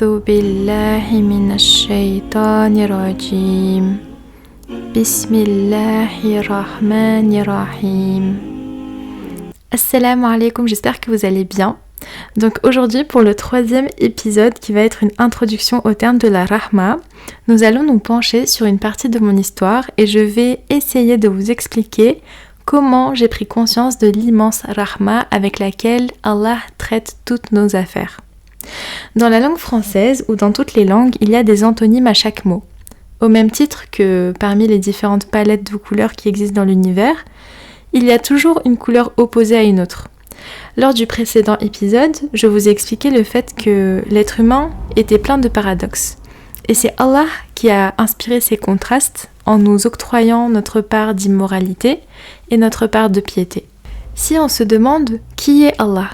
أعوذ بالله من الشيطان الرجيم بسم الله الرحمن الرحيم. Assalamu alaikum, j'espère que vous allez bien. Donc aujourd'hui pour le 3e épisode qui va être une introduction au terme de la Rahma, nous allons nous pencher sur une partie de mon histoire et je vais essayer de vous expliquer comment j'ai pris conscience de l'immense Rahma avec laquelle Allah traite toutes nos affaires. Dans la langue française ou dans toutes les langues, il y a des antonymes à chaque mot. Au même titre que parmi les différentes palettes de couleurs qui existent dans l'univers, il y a toujours une couleur opposée à une autre. Lors du précédent épisode, je vous ai expliqué le fait que l'être humain était plein de paradoxes. Et c'est Allah qui a inspiré ces contrastes en nous octroyant notre part d'immoralité et notre part de piété. Si on se demande qui est Allah,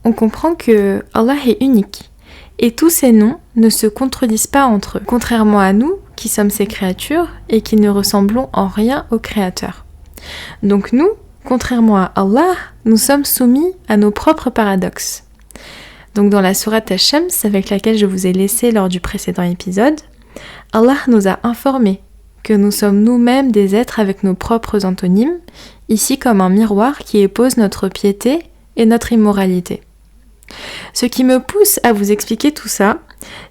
on comprend que Allah est unique et tous ses noms ne se contredisent pas entre eux, contrairement à nous qui sommes ses créatures et qui ne ressemblons en rien au Créateur. Donc nous, contrairement à Allah, nous sommes soumis à nos propres paradoxes. Donc dans la sourate Ash-Shams avec laquelle je vous ai laissé lors du précédent épisode, Allah nous a informé que nous sommes nous-mêmes des êtres avec nos propres antonymes, ici comme un miroir qui épouse notre piété et notre immoralité. Ce qui me pousse à vous expliquer tout ça,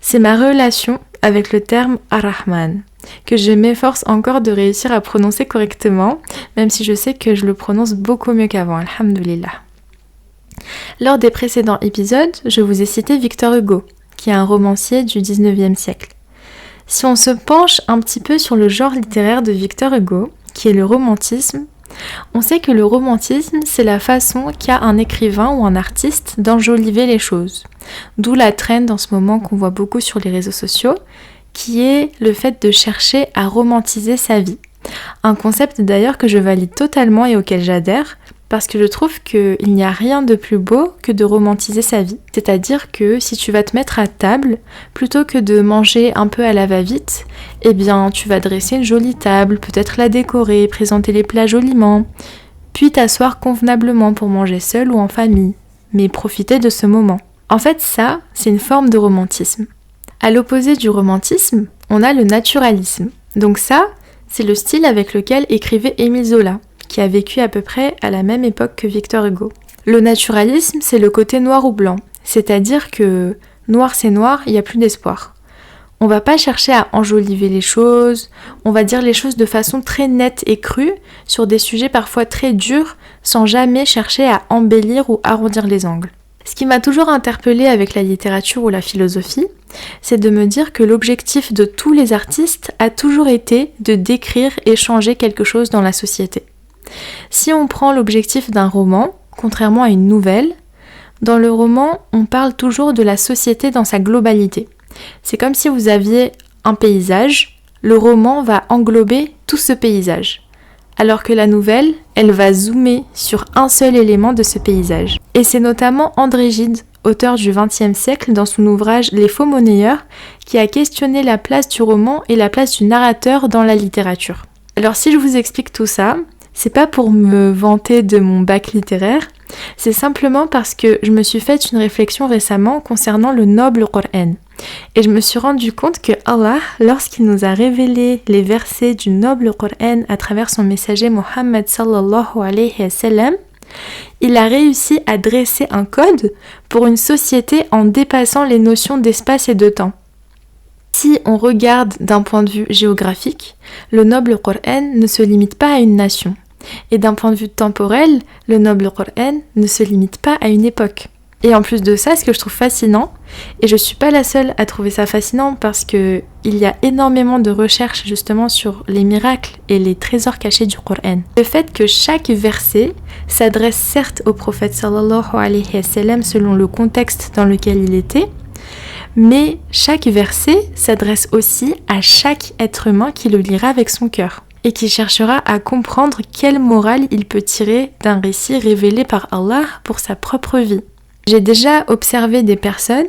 c'est ma relation avec le terme Ar-Rahman, que je m'efforce encore de réussir à prononcer correctement, même si je sais que je le prononce beaucoup mieux qu'avant, alhamdoulilah. Lors des précédents épisodes, je vous ai cité Victor Hugo, qui est un romancier du 19e siècle. Si on se penche un petit peu sur le genre littéraire de Victor Hugo, qui est le romantisme, on sait que le romantisme, c'est la façon qu'a un écrivain ou un artiste d'enjoliver les choses. D'où la trend en ce moment qu'on voit beaucoup sur les réseaux sociaux, qui est le fait de chercher à romantiser sa vie. Un concept d'ailleurs que je valide totalement et auquel j'adhère, parce que je trouve qu'il n'y a rien de plus beau que de romantiser sa vie. C'est-à-dire que si tu vas te mettre à table, plutôt que de manger un peu à la va-vite, eh bien tu vas dresser une jolie table, peut-être la décorer, présenter les plats joliment, puis t'asseoir convenablement pour manger seul ou en famille, mais profiter de ce moment. En fait ça, c'est une forme de romantisme. À l'opposé du romantisme, on a le naturalisme. Donc ça, c'est le style avec lequel écrivait Émile Zola, qui a vécu à peu près à la même époque que Victor Hugo. Le naturalisme, c'est le côté noir ou blanc, c'est-à-dire que noir c'est noir, il n'y a plus d'espoir. On va pas chercher à enjoliver les choses, on va dire les choses de façon très nette et crue, sur des sujets parfois très durs, sans jamais chercher à embellir ou arrondir les angles. Ce qui m'a toujours interpellée avec la littérature ou la philosophie, c'est de me dire que l'objectif de tous les artistes a toujours été de décrire et changer quelque chose dans la société. Si on prend l'objectif d'un roman, contrairement à une nouvelle, dans le roman, on parle toujours de la société dans sa globalité. C'est comme si vous aviez un paysage, le roman va englober tout ce paysage. Alors que la nouvelle, elle va zoomer sur un seul élément de ce paysage. Et c'est notamment André Gide, auteur du XXe siècle, dans son ouvrage Les faux monnayeurs, qui a questionné la place du roman et la place du narrateur dans la littérature. Alors si je vous explique tout ça, c'est pas pour me vanter de mon bac littéraire, c'est simplement parce que je me suis fait une réflexion récemment concernant le noble Coran. Et je me suis rendu compte que Allah, lorsqu'il nous a révélé les versets du noble Coran à travers son messager Mohammed sallallahu alayhi wa sallam, il a réussi à dresser un code pour une société en dépassant les notions d'espace et de temps. Si on regarde d'un point de vue géographique, le noble Coran ne se limite pas à une nation. Et d'un point de vue temporel, le noble Coran ne se limite pas à une époque. Et en plus de ça, ce que je trouve fascinant, et je suis pas la seule à trouver ça fascinant parce que il y a énormément de recherches justement sur les miracles et les trésors cachés du Coran. Le fait que chaque verset s'adresse certes au prophète sallallahu alayhi wa sallam selon le contexte dans lequel il était, mais chaque verset s'adresse aussi à chaque être humain qui le lira avec son cœur et qui cherchera à comprendre quelle morale il peut tirer d'un récit révélé par Allah pour sa propre vie. J'ai déjà observé des personnes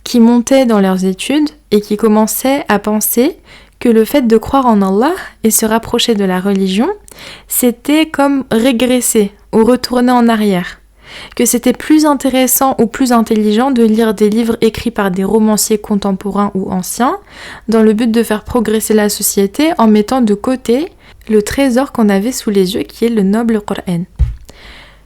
qui montaient dans leurs études et qui commençaient à penser que le fait de croire en Allah et se rapprocher de la religion, c'était comme régresser ou retourner en arrière. que c'était plus intéressant ou plus intelligent de lire des livres écrits par des romanciers contemporains ou anciens, dans le but de faire progresser la société en mettant de côté le trésor qu'on avait sous les yeux qui est le noble Coran.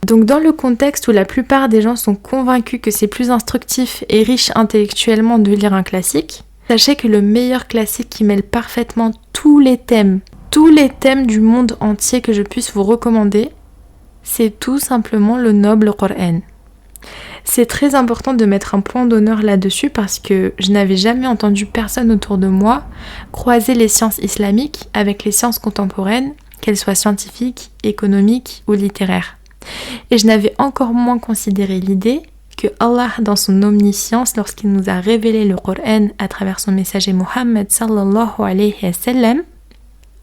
Donc dans le contexte où la plupart des gens sont convaincus que c'est plus instructif et riche intellectuellement de lire un classique, sachez que le meilleur classique qui mêle parfaitement tous les thèmes du monde entier que je puisse vous recommander, c'est tout simplement le noble Coran. C'est très important de mettre un point d'honneur là-dessus parce que je n'avais jamais entendu personne autour de moi croiser les sciences islamiques avec les sciences contemporaines, qu'elles soient scientifiques, économiques ou littéraires. Et je n'avais encore moins considéré l'idée que Allah, dans son omniscience, lorsqu'il nous a révélé le Coran à travers son messager Muhammad sallallahu alayhi wa sallam,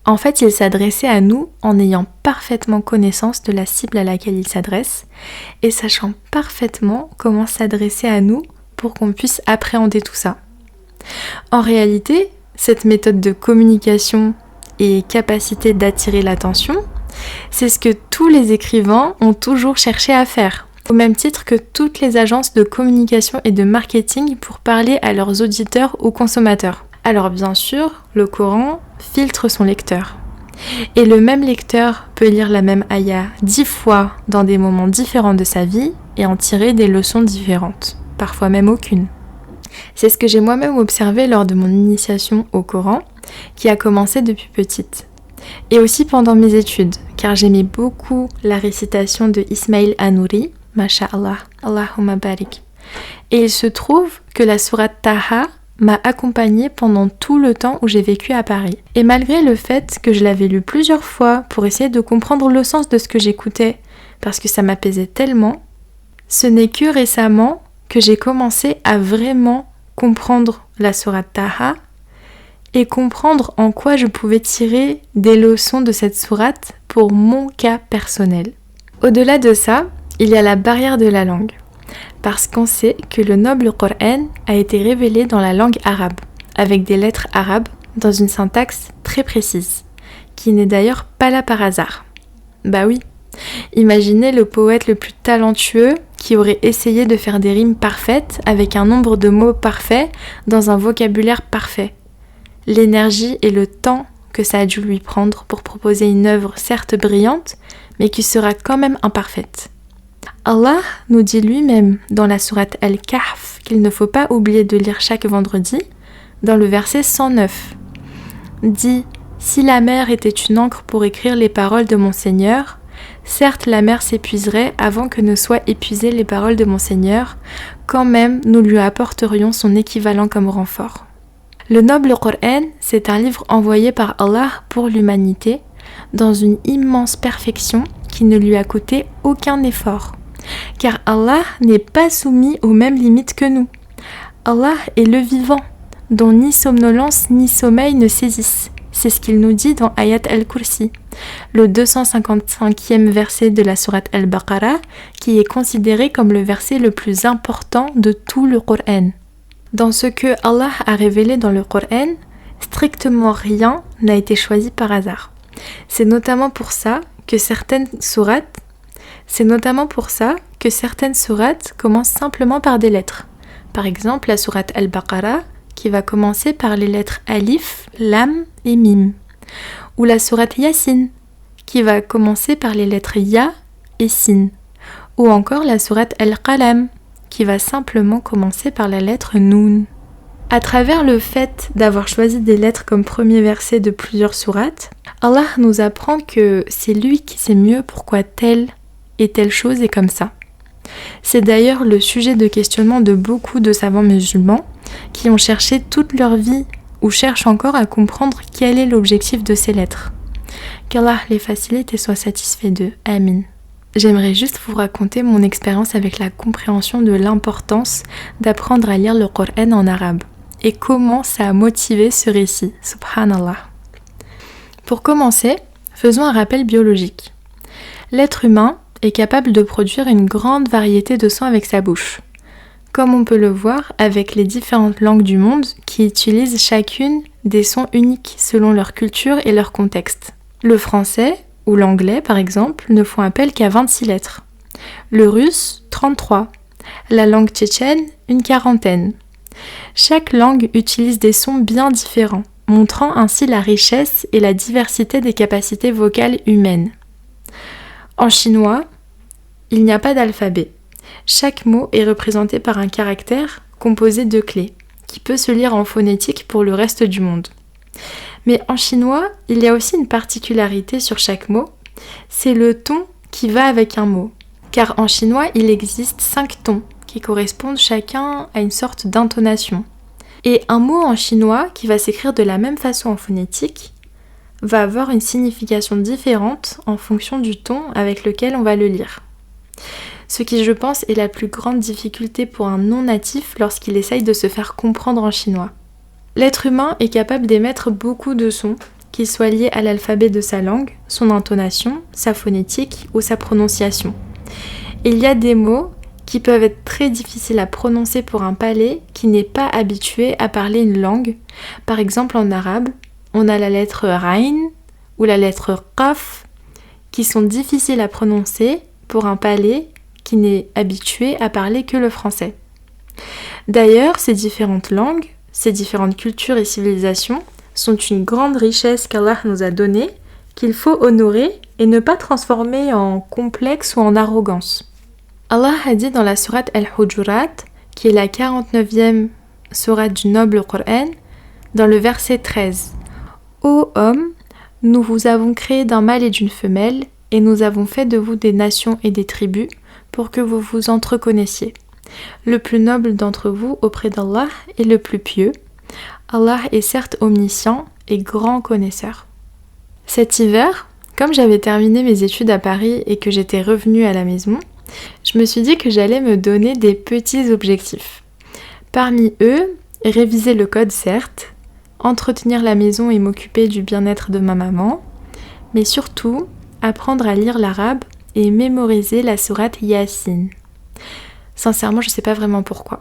en fait, il s'adressait à nous en ayant parfaitement connaissance de la cible à laquelle il s'adresse et sachant parfaitement comment s'adresser à nous pour qu'on puisse appréhender tout ça. En réalité, cette méthode de communication et capacité d'attirer l'attention, c'est ce que tous les écrivains ont toujours cherché à faire, au même titre que toutes les agences de communication et de marketing pour parler à leurs auditeurs ou consommateurs. Alors bien sûr, le Coran filtre son lecteur. Et le même lecteur peut lire la même ayah 10 fois dans des moments différents de sa vie et en tirer des leçons différentes, parfois même aucune. C'est ce que j'ai moi-même observé lors de mon initiation au Coran, qui a commencé depuis petite. Et aussi pendant mes études, car j'aimais beaucoup la récitation de Ismail Anouri, Masha'Allah, Allahumma barik. Et il se trouve que la sourate Taha m'a accompagnée pendant tout le temps où j'ai vécu à Paris. Et malgré le fait que je l'avais lu plusieurs fois pour essayer de comprendre le sens de ce que j'écoutais, parce que ça m'apaisait tellement, ce n'est que récemment que j'ai commencé à vraiment comprendre la sourate Taha et comprendre en quoi je pouvais tirer des leçons de cette sourate pour mon cas personnel. Au-delà de ça, il y a la barrière de la langue. Parce qu'on sait que le noble Coran a été révélé dans la langue arabe, avec des lettres arabes dans une syntaxe très précise, qui n'est d'ailleurs pas là par hasard. Bah oui, imaginez le poète le plus talentueux qui aurait essayé de faire des rimes parfaites avec un nombre de mots parfait dans un vocabulaire parfait. L'énergie et le temps que ça a dû lui prendre pour proposer une œuvre certes brillante, mais qui sera quand même imparfaite. Allah nous dit lui-même dans la sourate Al-Kahf qu'il ne faut pas oublier de lire chaque vendredi, dans le verset 109. Dit « Si la mer était une encre pour écrire les paroles de mon Seigneur, certes la mer s'épuiserait avant que ne soient épuisées les paroles de mon Seigneur, quand même nous lui apporterions son équivalent comme renfort. » Le noble Coran, c'est un livre envoyé par Allah pour l'humanité, dans une immense perfection qui ne lui a coûté aucun effort. Car Allah n'est pas soumis aux mêmes limites que nous. Allah est le vivant, dont ni somnolence ni sommeil ne saisissent. C'est ce qu'il nous dit dans Ayat al-Kursi, le 255e verset de la sourate Al-Baqarah, qui est considéré comme le verset le plus important de tout le Coran. Dans ce que Allah a révélé dans le Coran, strictement rien n'a été choisi par hasard. C'est notamment pour ça que certaines sourates commencent simplement par des lettres. Par exemple, la sourate Al-Baqarah qui va commencer par les lettres Alif, Lam et Mim. Ou la sourate Yasin qui va commencer par les lettres Ya et Sin. Ou encore la sourate Al-Qalam qui va simplement commencer par la lettre Noun. À travers le fait d'avoir choisi des lettres comme premier verset de plusieurs sourates, Allah nous apprend que c'est lui qui sait mieux pourquoi telle et telle chose est comme ça. C'est d'ailleurs le sujet de questionnement de beaucoup de savants musulmans qui ont cherché toute leur vie ou cherchent encore à comprendre quel est l'objectif de ces lettres. Qu'Allah les facilite et soit satisfait d'eux. Amin. J'aimerais juste vous raconter mon expérience avec la compréhension de l'importance d'apprendre à lire le Coran en arabe et comment ça a motivé ce récit. Subhanallah. Pour commencer, faisons un rappel biologique. L'être humain est capable de produire une grande variété de sons avec sa bouche, comme on peut le voir avec les différentes langues du monde qui utilisent chacune des sons uniques selon leur culture et leur contexte. Le français ou l'anglais, par exemple, ne font appel qu'à 26 lettres, le russe 33, la langue tchétchène une 40. Chaque langue utilise des sons bien différents, montrant ainsi la richesse et la diversité des capacités vocales humaines. En chinois, il n'y a pas d'alphabet. Chaque mot est représenté par un caractère composé de clés, qui peut se lire en phonétique pour le reste du monde. Mais en chinois, il y a aussi une particularité sur chaque mot, c'est le ton qui va avec un mot. Car en chinois, il existe 5 tons qui correspondent chacun à une sorte d'intonation. Et un mot en chinois qui va s'écrire de la même façon en phonétique va avoir une signification différente en fonction du ton avec lequel on va le lire. Ce qui, je pense, est la plus grande difficulté pour un non-natif lorsqu'il essaye de se faire comprendre en chinois. L'être humain est capable d'émettre beaucoup de sons, qu'ils soient liés à l'alphabet de sa langue, son intonation, sa phonétique ou sa prononciation. Il y a des mots qui peuvent être très difficiles à prononcer pour un palais qui n'est pas habitué à parler une langue. Par exemple, en arabe, on a la lettre Rain ou la lettre Qaf qui sont difficiles à prononcer pour un palais qui n'est habitué à parler que le français. D'ailleurs, ces différentes langues, ces différentes cultures et civilisations sont une grande richesse qu'Allah nous a donnée, qu'il faut honorer et ne pas transformer en complexe ou en arrogance. Allah a dit dans la sourate Al-Hujurat, qui est la 49e sourate du noble Coran, dans le verset 13. Ô homme, nous vous avons créé d'un mâle et d'une femelle, et nous avons fait de vous des nations et des tribus, pour que vous vous entreconnaissiez. Le plus noble d'entre vous auprès d'Allah est le plus pieux. Allah est certes omniscient et grand connaisseur. Cet hiver, comme j'avais terminé mes études à Paris et que j'étais revenue à la maison, je me suis dit que j'allais me donner des petits objectifs. Parmi eux, réviser le code certes, entretenir la maison et m'occuper du bien-être de ma maman, mais surtout apprendre à lire l'arabe et mémoriser la sourate Yassine. Sincèrement, je ne sais pas vraiment pourquoi.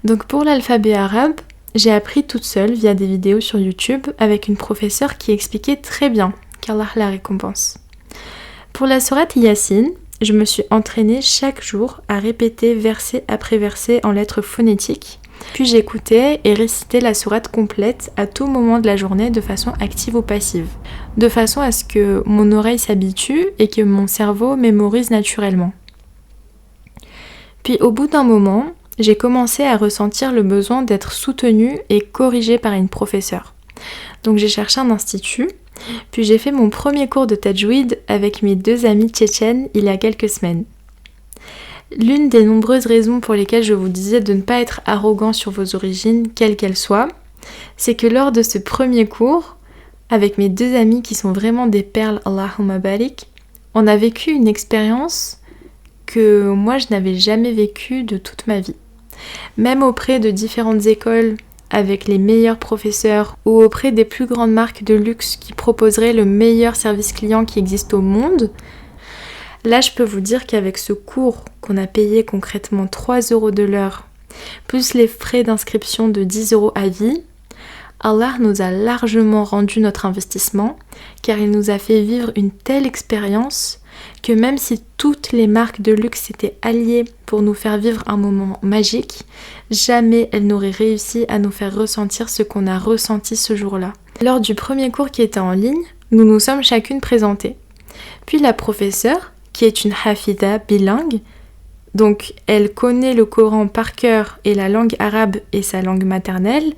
Donc pour l'alphabet arabe, j'ai appris toute seule via des vidéos sur YouTube avec une professeure qui expliquait très bien, qu'Allah la récompense. Pour la sourate Yassine, je me suis entraînée chaque jour à répéter verset après verset en lettres phonétiques, puis j'écoutais et récitais la sourate complète à tout moment de la journée de façon active ou passive, de façon à ce que mon oreille s'habitue et que mon cerveau mémorise naturellement. Puis au bout d'un moment, j'ai commencé à ressentir le besoin d'être soutenue et corrigée par une professeure. Donc j'ai cherché un institut, puis j'ai fait mon premier cours de tajwid avec mes 2 amies tchétchènes il y a quelques semaines. L'une des nombreuses raisons pour lesquelles je vous disais de ne pas être arrogant sur vos origines, quelles qu'elles soient, c'est que lors de ce premier cours, avec mes 2 amies qui sont vraiment des perles, Allahumma barik, on a vécu une expérience que moi je n'avais jamais vécue de toute ma vie. Même auprès de différentes écoles, avec les meilleurs professeurs ou auprès des plus grandes marques de luxe qui proposeraient le meilleur service client qui existe au monde, là je peux vous dire qu'avec ce cours qu'on a payé concrètement 3 € de l'heure, plus les frais d'inscription de 10 € à vie, Allah nous a largement rendu notre investissement car il nous a fait vivre une telle expérience que même si toutes les marques de luxe s'étaient alliées pour nous faire vivre un moment magique, jamais elles n'auraient réussi à nous faire ressentir ce qu'on a ressenti ce jour-là. Lors du premier cours qui était en ligne, nous nous sommes chacune présentées. Puis la professeure, qui est une hafida bilingue, donc elle connaît le Coran par cœur et la langue arabe et sa langue maternelle,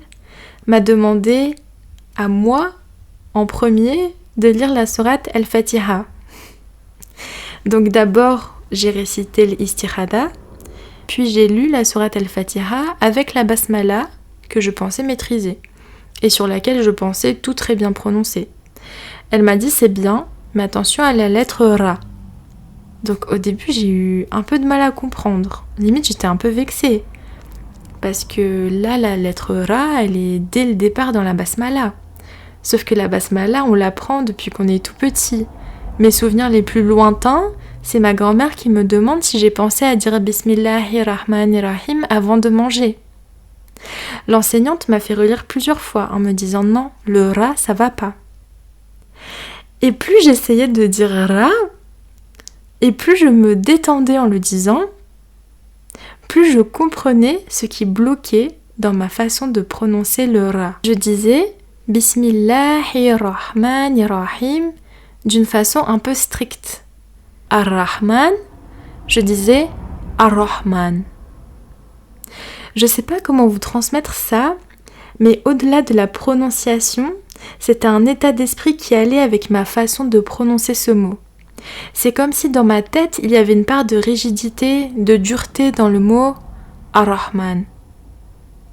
m'a demandé à moi, en premier, de lire la sourate Al-Fatiha. Donc d'abord, j'ai récité l'Istihada, puis j'ai lu la sourate Al-Fatiha avec la basmala que je pensais maîtriser et sur laquelle je pensais tout très bien prononcer. Elle m'a dit c'est bien, mais attention à la lettre Ra. Donc au début, j'ai eu un peu de mal à comprendre. Limite, j'étais un peu vexée. Parce que là, la lettre Ra, elle est dès le départ dans la basmala. Sauf que la basmala, on l'apprend depuis qu'on est tout petit. Mes souvenirs les plus lointains, c'est ma grand-mère qui me demande si j'ai pensé à dire Bismillahirrahmanirrahim avant de manger. L'enseignante m'a fait relire plusieurs fois en me disant non, le Ra, ça va pas. Et plus j'essayais de dire Ra, Et plus je me détendais en le disant, plus je comprenais ce qui bloquait dans ma façon de prononcer le ra. Je disais Bismillahirrahmanirrahim d'une façon un peu stricte. Ar-Rahman, je disais Ar-Rahman. Je sais pas comment vous transmettre ça, mais au-delà de la prononciation, c'était un état d'esprit qui allait avec ma façon de prononcer ce mot. C'est comme si dans ma tête, il y avait une part de rigidité, de dureté dans le mot Ar-Rahman,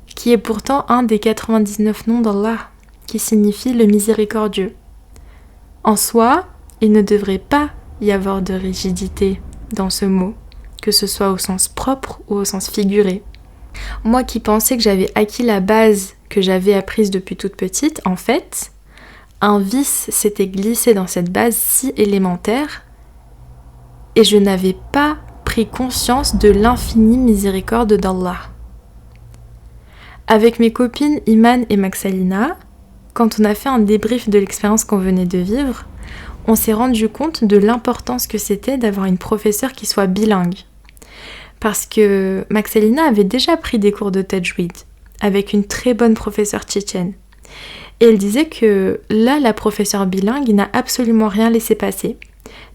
qui est pourtant un des 99 noms d'Allah, qui signifie le miséricordieux. En soi, il ne devrait pas y avoir de rigidité dans ce mot, que ce soit au sens propre ou au sens figuré. Moi qui pensais que j'avais acquis la base que j'avais apprise depuis toute petite, en fait, un vice s'était glissé dans cette base si élémentaire et je n'avais pas pris conscience de l'infinie miséricorde d'Allah. Avec mes copines Iman et Maxalina, quand on a fait un débrief de l'expérience qu'on venait de vivre, on s'est rendu compte de l'importance que c'était d'avoir une professeure qui soit bilingue. Parce que Maxalina avait déjà pris des cours de tajwid avec une très bonne professeure tchétchène. Et elle disait que là, la professeure bilingue n'a absolument rien laissé passer,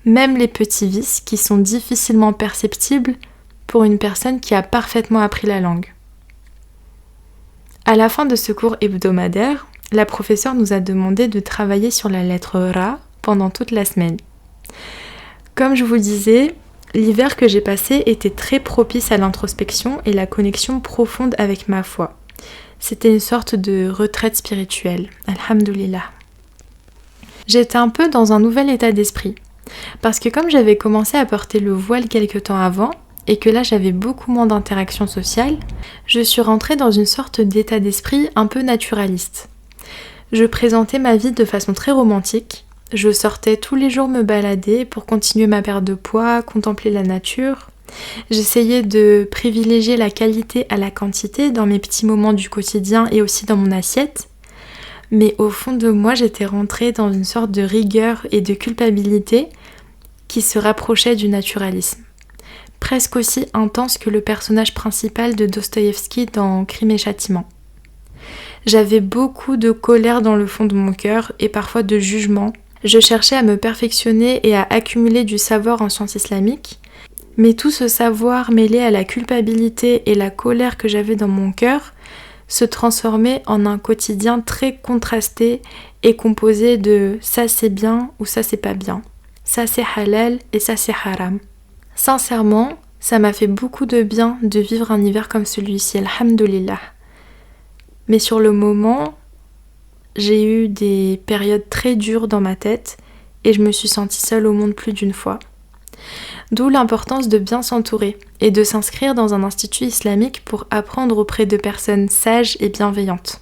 même les petits vices qui sont difficilement perceptibles pour une personne qui a parfaitement appris la langue. À la fin de ce cours hebdomadaire, la professeure nous a demandé de travailler sur la lettre Ra pendant toute la semaine. Comme je vous disais, l'hiver que j'ai passé était très propice à l'introspection et la connexion profonde avec ma foi. C'était une sorte de retraite spirituelle, alhamdoulilah. J'étais un peu dans un nouvel état d'esprit, parce que comme j'avais commencé à porter le voile quelque temps avant, et que là j'avais beaucoup moins d'interactions sociales, je suis rentrée dans une sorte d'état d'esprit un peu naturaliste. Je présentais ma vie de façon très romantique, je sortais tous les jours me balader pour continuer ma perte de poids, contempler la nature. J'essayais de privilégier la qualité à la quantité dans mes petits moments du quotidien et aussi dans mon assiette. Mais au fond de moi, j'étais rentrée dans une sorte de rigueur et de culpabilité qui se rapprochait du naturalisme. Presque aussi intense que le personnage principal de Dostoïevski dans Crime et Châtiment. J'avais beaucoup de colère dans le fond de mon cœur et parfois de jugement. Je cherchais à me perfectionner et à accumuler du savoir en sciences islamiques, mais tout ce savoir mêlé à la culpabilité et la colère que j'avais dans mon cœur se transformait en un quotidien très contrasté et composé de ça c'est bien ou ça c'est pas bien, ça c'est halal et ça c'est haram. Sincèrement, ça m'a fait beaucoup de bien de vivre un hiver comme celui-ci, alhamdoulilah. Mais sur le moment, j'ai eu des périodes très dures dans ma tête et je me suis sentie seule au monde plus d'une fois. D'où l'importance de bien s'entourer et de s'inscrire dans un institut islamique pour apprendre auprès de personnes sages et bienveillantes.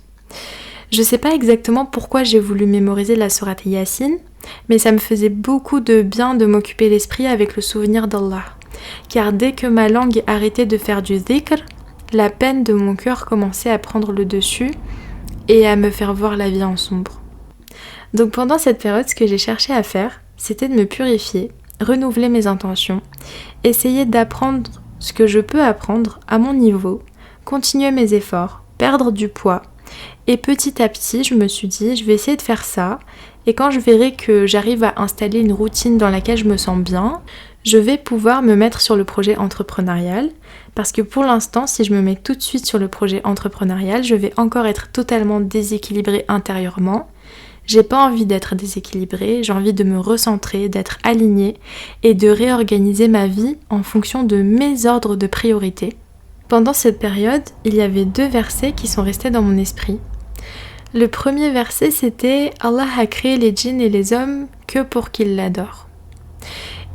Je sais pas exactement pourquoi j'ai voulu mémoriser la sourate Yasin, mais ça me faisait beaucoup de bien de m'occuper l'esprit avec le souvenir d'Allah. Car dès que ma langue arrêtait de faire du dhikr, la peine de mon cœur commençait à prendre le dessus et à me faire voir la vie en sombre. Donc pendant cette période, ce que j'ai cherché à faire, c'était de me purifier, renouveler mes intentions, essayer d'apprendre ce que je peux apprendre à mon niveau, continuer mes efforts, perdre du poids. Et petit à petit, je me suis dit, je vais essayer de faire ça, et quand je verrai que j'arrive à installer une routine dans laquelle je me sens bien, je vais pouvoir me mettre sur le projet entrepreneurial, parce que pour l'instant, si je me mets tout de suite sur le projet entrepreneurial, je vais encore être totalement déséquilibrée intérieurement. J'ai pas envie d'être déséquilibrée, j'ai envie de me recentrer, d'être alignée et de réorganiser ma vie en fonction de mes ordres de priorité. Pendant cette période, il y avait 2 versets qui sont restés dans mon esprit. Le premier verset, c'était « Allah a créé les djinns et les hommes que pour qu'ils l'adorent ».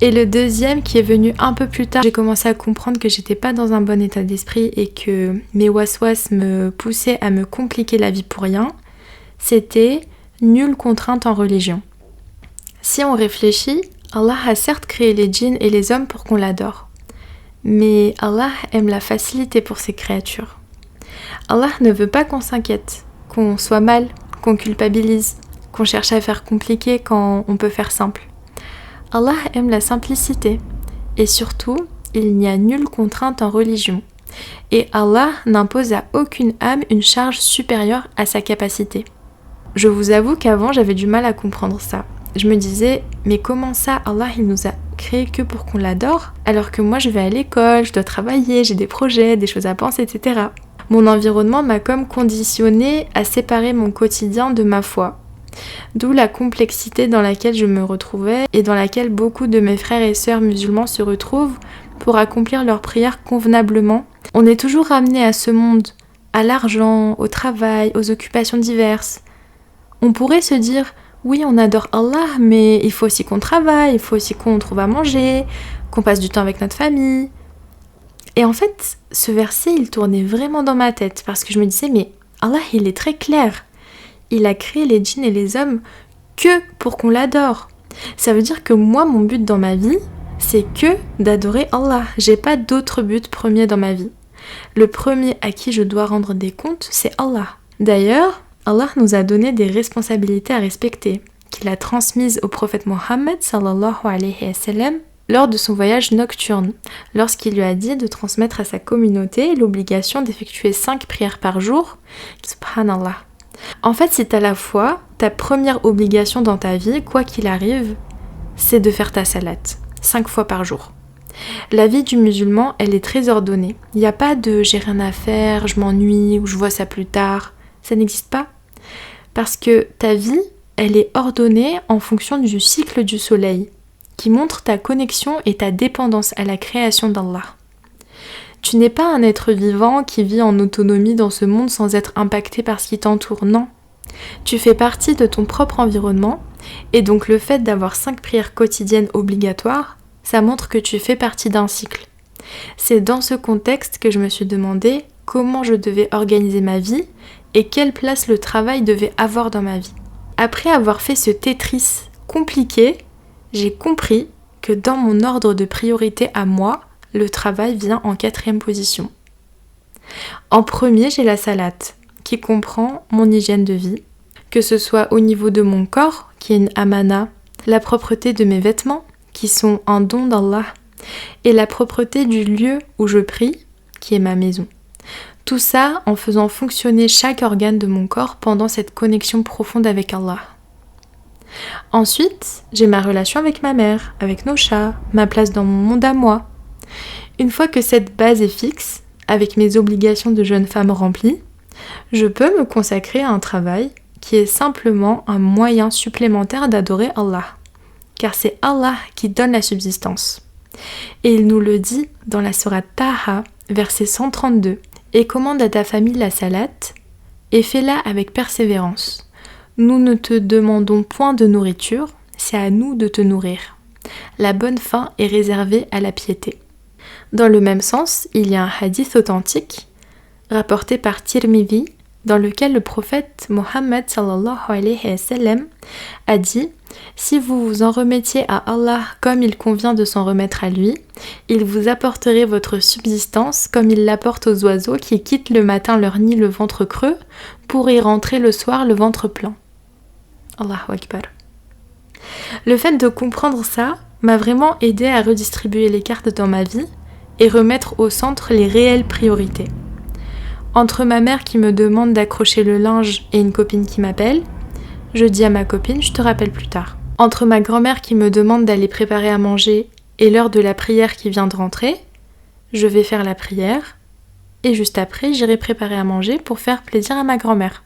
Et le deuxième qui est venu un peu plus tard, j'ai commencé à comprendre que j'étais pas dans un bon état d'esprit et que mes waswas me poussaient à me compliquer la vie pour rien, c'était « nulle contrainte en religion ». Si on réfléchit, Allah a certes créé les djinns et les hommes pour qu'on l'adore. Mais Allah aime la facilité pour ses créatures. Allah ne veut pas qu'on s'inquiète, qu'on soit mal, qu'on culpabilise, qu'on cherche à faire compliqué quand on peut faire simple. Allah aime la simplicité, et surtout, il n'y a nulle contrainte en religion. Et Allah n'impose à aucune âme une charge supérieure à sa capacité. Je vous avoue qu'avant, j'avais du mal à comprendre ça. Je me disais, mais comment ça, Allah, il nous a créés que pour qu'on l'adore, alors que moi, je vais à l'école, je dois travailler, j'ai des projets, des choses à penser, etc. Mon environnement m'a comme conditionnée à séparer mon quotidien de ma foi. D'où la complexité dans laquelle je me retrouvais et dans laquelle beaucoup de mes frères et sœurs musulmans se retrouvent pour accomplir leurs prières convenablement. On est toujours ramené à ce monde, à l'argent, au travail, aux occupations diverses. On pourrait se dire, oui, on adore Allah, mais il faut aussi qu'on travaille, il faut aussi qu'on trouve à manger, qu'on passe du temps avec notre famille. Et en fait, ce verset, il tournait vraiment dans ma tête, parce que je me disais, mais Allah, il est très clair. Il a créé les djinns et les hommes que pour qu'on l'adore. Ça veut dire que moi, mon but dans ma vie, c'est que d'adorer Allah. J'ai pas d'autre but premier dans ma vie. Le premier à qui je dois rendre des comptes, c'est Allah. D'ailleurs, Allah nous a donné des responsabilités à respecter, qu'il a transmises au prophète Mohammed sallallahu alayhi wa sallam lors de son voyage nocturne, lorsqu'il lui a dit de transmettre à sa communauté l'obligation d'effectuer 5 prières par jour. Subhanallah. En fait, c'est à la fois ta première obligation dans ta vie, quoi qu'il arrive, c'est de faire ta salate, 5 fois par jour. La vie du musulman, elle est très ordonnée. Il n'y a pas de j'ai rien à faire, je m'ennuie ou je vois ça plus tard. Ça n'existe pas. Parce que ta vie, elle est ordonnée en fonction du cycle du soleil, qui montre ta connexion et ta dépendance à la création d'Allah. Tu n'es pas un être vivant qui vit en autonomie dans ce monde sans être impacté par ce qui t'entoure, non. Tu fais partie de ton propre environnement, et donc le fait d'avoir 5 prières quotidiennes obligatoires, ça montre que tu fais partie d'un cycle. C'est dans ce contexte que je me suis demandé comment je devais organiser ma vie et quelle place le travail devait avoir dans ma vie. Après avoir fait ce Tetris compliqué, j'ai compris que dans mon ordre de priorité à moi, le travail vient en 4e position. En premier, j'ai la salate, qui comprend mon hygiène de vie, que ce soit au niveau de mon corps, qui est une amana, la propreté de mes vêtements, qui sont un don d'Allah, et la propreté du lieu où je prie, qui est ma maison. Tout ça en faisant fonctionner chaque organe de mon corps pendant cette connexion profonde avec Allah. Ensuite, j'ai ma relation avec ma mère, avec nos chats, ma place dans mon monde à moi. Une fois que cette base est fixe, avec mes obligations de jeune femme remplies, je peux me consacrer à un travail qui est simplement un moyen supplémentaire d'adorer Allah. Car c'est Allah qui donne la subsistance. Et il nous le dit dans la sourate Taha, verset 132. Et commande à ta famille la salate, et fais-la avec persévérance. Nous ne te demandons point de nourriture, c'est à nous de te nourrir. La bonne faim est réservée à la piété. Dans le même sens, il y a un hadith authentique, rapporté par Tirmidhi, dans lequel le prophète Mohammed sallallahu alayhi wa sallam a dit « Si vous vous en remettiez à Allah comme il convient de s'en remettre à lui, il vous apporterait votre subsistance comme il l'apporte aux oiseaux qui quittent le matin leur nid le ventre creux pour y rentrer le soir le ventre plein. » Allahu Akbar. Le fait de comprendre ça m'a vraiment aidé à redistribuer les cartes dans ma vie et remettre au centre les réelles priorités. Entre ma mère qui me demande d'accrocher le linge et une copine qui m'appelle, je dis à ma copine, je te rappelle plus tard. Entre ma grand-mère qui me demande d'aller préparer à manger et l'heure de la prière qui vient de rentrer, je vais faire la prière et juste après j'irai préparer à manger pour faire plaisir à ma grand-mère.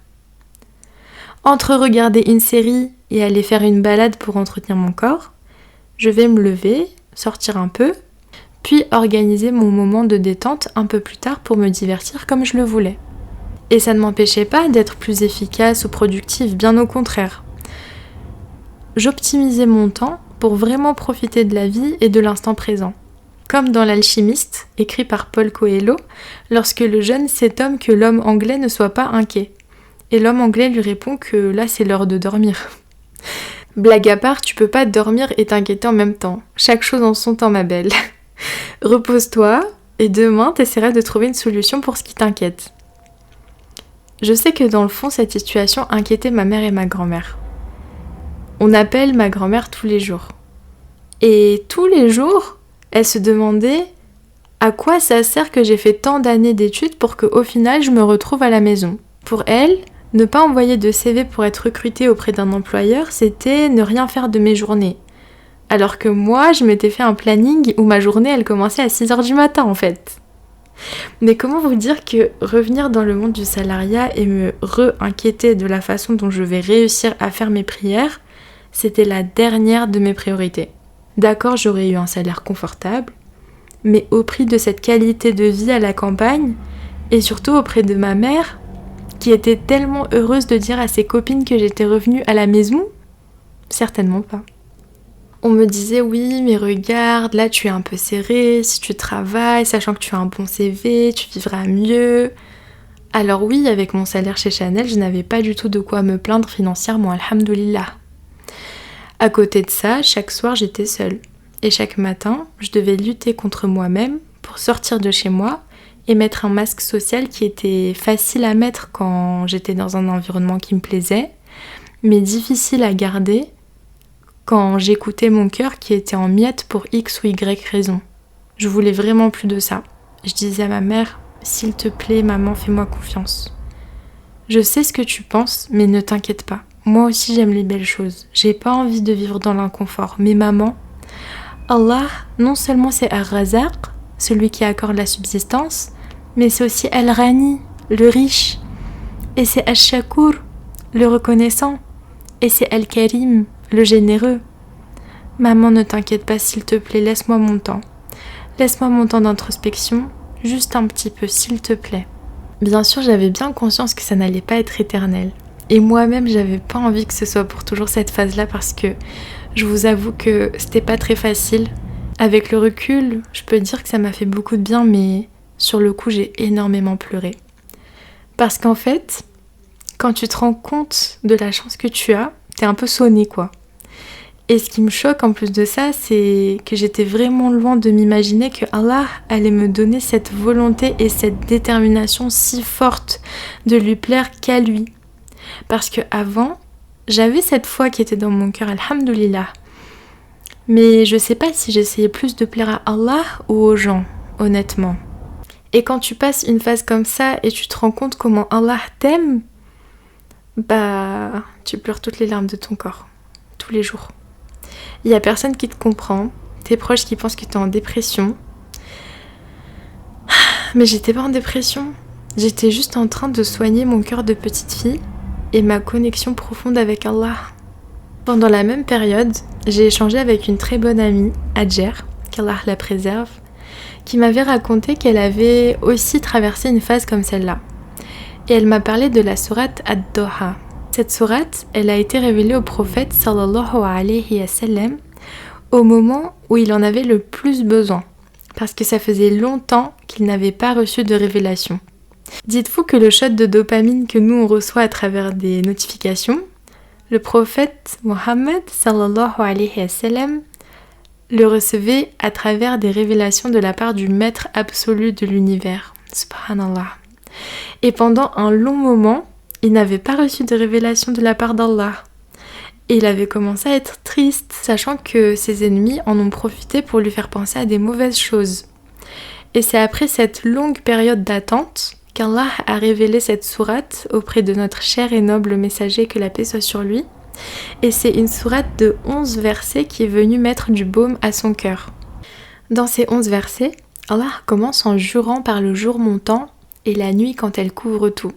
Entre regarder une série et aller faire une balade pour entretenir mon corps, je vais me lever, sortir un peu, puis organiser mon moment de détente un peu plus tard pour me divertir comme je le voulais. Et ça ne m'empêchait pas d'être plus efficace ou productive, bien au contraire. J'optimisais mon temps pour vraiment profiter de la vie et de l'instant présent. Comme dans L'Alchimiste, écrit par Paul Coelho, lorsque le jeune s'étonne que l'homme anglais ne soit pas inquiet. Et l'homme anglais lui répond que là c'est l'heure de dormir. Blague à part, tu peux pas dormir et t'inquiéter en même temps. Chaque chose en son temps, ma belle. Repose-toi et demain t'essaieras de trouver une solution pour ce qui t'inquiète. Je sais que dans le fond, cette situation inquiétait ma mère et ma grand-mère. On appelle ma grand-mère tous les jours. Et tous les jours, Elle se demandait à quoi ça sert que j'ai fait tant d'années d'études pour qu'au final je me retrouve à la maison. Pour elle, ne pas envoyer de CV pour être recrutée auprès d'un employeur, c'était ne rien faire de mes journées. Alors que moi, je m'étais fait un planning où ma journée, elle commençait à 6h du matin en fait. Mais comment vous dire que revenir dans le monde du salariat et me re-inquiéter de la façon dont je vais réussir à faire mes prières, c'était la dernière de mes priorités. D'accord, j'aurais eu un salaire confortable, mais au prix de cette qualité de vie à la campagne, et surtout auprès de ma mère, qui était tellement heureuse de dire à ses copines que j'étais revenue à la maison, certainement pas. On me disait oui, mais regarde, là tu es un peu serré, si tu travailles, sachant que tu as un bon CV, tu vivras mieux. Alors oui, avec mon salaire chez Chanel, je n'avais pas du tout de quoi me plaindre financièrement, alhamdoulilah. À côté de ça, chaque soir j'étais seule. Et chaque matin, je devais lutter contre moi-même pour sortir de chez moi et mettre un masque social qui était facile à mettre quand j'étais dans un environnement qui me plaisait, mais difficile à garder quand j'écoutais mon cœur qui était en miettes pour X ou Y raison. Je voulais vraiment plus de ça. Je disais à ma mère, s'il te plaît, maman, fais-moi confiance. Je sais ce que tu penses, mais ne t'inquiète pas. Moi aussi, j'aime les belles choses. J'ai pas envie de vivre dans l'inconfort. Mais maman, Allah, non seulement c'est Ar-Razaq, celui qui accorde la subsistance, mais c'est aussi Al-Ghani, le riche. Et c'est Ash-Shakur, le reconnaissant. Et c'est Al-Karim, le généreux. Maman, ne t'inquiète pas, s'il te plaît, laisse-moi mon temps. Laisse-moi mon temps d'introspection, juste un petit peu, s'il te plaît. Bien sûr, j'avais bien conscience que ça n'allait pas être éternel. Et moi-même, j'avais pas envie que ce soit pour toujours cette phase-là parce que je vous avoue que c'était pas très facile. Avec le recul, je peux dire que ça m'a fait beaucoup de bien, mais sur le coup, j'ai énormément pleuré. Parce qu'en fait, quand tu te rends compte de la chance que tu as, t'es un peu sonné, quoi. Et ce qui me choque en plus de ça, c'est que j'étais vraiment loin de m'imaginer que Allah allait me donner cette volonté et cette détermination si forte de lui plaire qu'à lui. Parce que avant, j'avais cette foi qui était dans mon cœur, alhamdoulilah. Mais je sais pas si j'essayais plus de plaire à Allah ou aux gens, honnêtement. Et quand tu passes une phase comme ça et tu te rends compte comment Allah t'aime, bah, tu pleures toutes les larmes de ton corps, tous les jours. Il y a personne qui te comprend, tes proches qui pensent que t'es en dépression. Mais j'étais pas en dépression, j'étais juste en train de soigner mon cœur de petite fille et ma connexion profonde avec Allah. Pendant la même période, j'ai échangé avec une très bonne amie, Adjer, qu'Allah la préserve, qui m'avait raconté qu'elle avait aussi traversé une phase comme celle-là. Et elle m'a parlé de la sourate Ad-Doha. Cette sourate, elle a été révélée au prophète sallallahu alayhi wa sallam au moment où il en avait le plus besoin, parce que ça faisait longtemps qu'il n'avait pas reçu de révélation. Dites-vous que le shot de dopamine que nous on reçoit à travers des notifications, le prophète Mohammed sallallahu alayhi wa sallam le recevait à travers des révélations de la part du maître absolu de l'univers. Subhanallah. Et pendant un long moment, il n'avait pas reçu de révélation de la part d'Allah. Et il avait commencé à être triste, sachant que ses ennemis en ont profité pour lui faire penser à des mauvaises choses. Et c'est après cette longue période d'attente qu'Allah a révélé cette sourate auprès de notre cher et noble messager, que la paix soit sur lui. Et c'est une sourate de 11 versets qui est venue mettre du baume à son cœur. Dans ces 11 versets, Allah commence en jurant par le jour montant et la nuit quand elle couvre tout.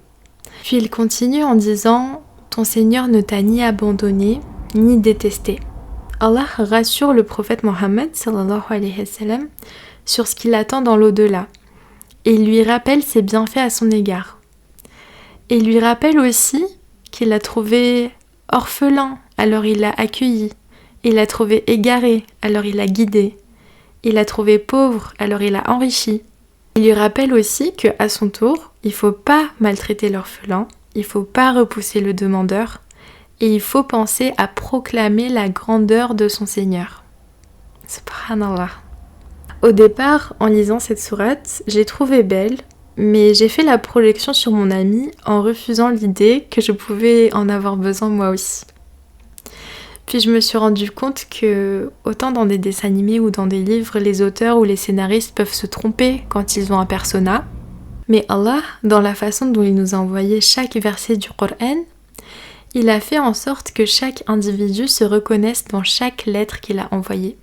Puis il continue en disant « Ton Seigneur ne t'a ni abandonné, ni détesté ». Allah rassure le prophète Mohammed sallallahu alayhi wa sallam sur ce qu'il attend dans l'au-delà. Et il lui rappelle ses bienfaits à son égard. Et il lui rappelle aussi qu'il l'a trouvé orphelin, alors il l'a accueilli. Il l'a trouvé égaré, alors il l'a guidé. Il l'a trouvé pauvre, alors il l'a enrichi. Il lui rappelle aussi qu'à son tour, il ne faut pas maltraiter l'orphelin, il ne faut pas repousser le demandeur, et il faut penser à proclamer la grandeur de son Seigneur. Subhanallah. Au départ, en lisant cette sourate, j'ai trouvé belle, mais j'ai fait la projection sur mon amie en refusant l'idée que je pouvais en avoir besoin moi aussi. Puis je me suis rendu compte que, autant dans des dessins animés ou dans des livres, les auteurs ou les scénaristes peuvent se tromper quand ils ont un persona, mais Allah, dans la façon dont il nous a envoyé chaque verset du Coran, il a fait en sorte que chaque individu se reconnaisse dans chaque lettre qu'il a envoyée.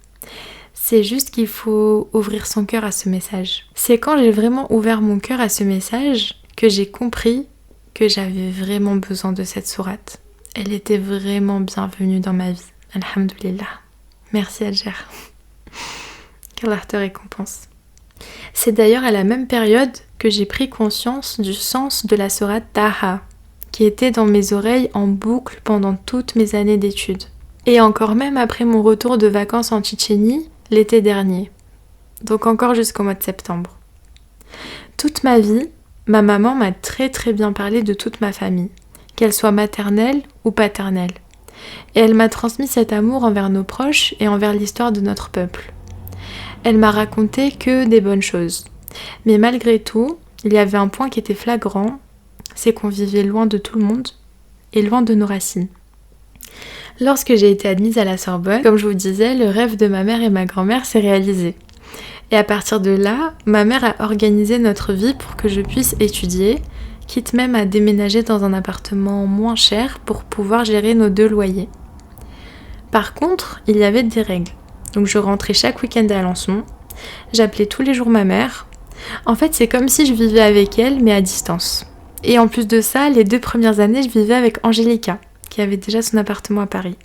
C'est juste qu'il faut ouvrir son cœur à ce message. C'est quand j'ai vraiment ouvert mon cœur à ce message que j'ai compris que j'avais vraiment besoin de cette sourate. Elle était vraiment bienvenue dans ma vie. Alhamdulillah. Merci Adjer. Qu'Allah te récompense. C'est d'ailleurs à la même période que j'ai pris conscience du sens de la sourate Taha, qui était dans mes oreilles en boucle pendant toutes mes années d'études. Et encore même après mon retour de vacances en Tchétchénie, l'été dernier. Donc encore jusqu'au mois de septembre. Toute ma vie, ma maman m'a très bien parlé de toute ma famille, qu'elle soit maternelle ou paternelle. Et elle m'a transmis cet amour envers nos proches et envers l'histoire de notre peuple. Elle m'a raconté que des bonnes choses. Mais malgré tout, il y avait un point qui était flagrant, c'est qu'on vivait loin de tout le monde et loin de nos racines. Lorsque j'ai été admise à la Sorbonne, comme je vous disais, le rêve de ma mère et ma grand-mère s'est réalisé. Et à partir de là, ma mère a organisé notre vie pour que je puisse étudier, quitte même à déménager dans un appartement moins cher pour pouvoir gérer nos 2 loyers. Par contre, il y avait des règles. Donc je rentrais chaque week-end à Alençon, j'appelais tous les jours ma mère. En fait, c'est comme si je vivais avec elle, mais à distance. Et en plus de ça, les 2 premières années, je vivais avec Angélica, qui avait déjà son appartement à Paris.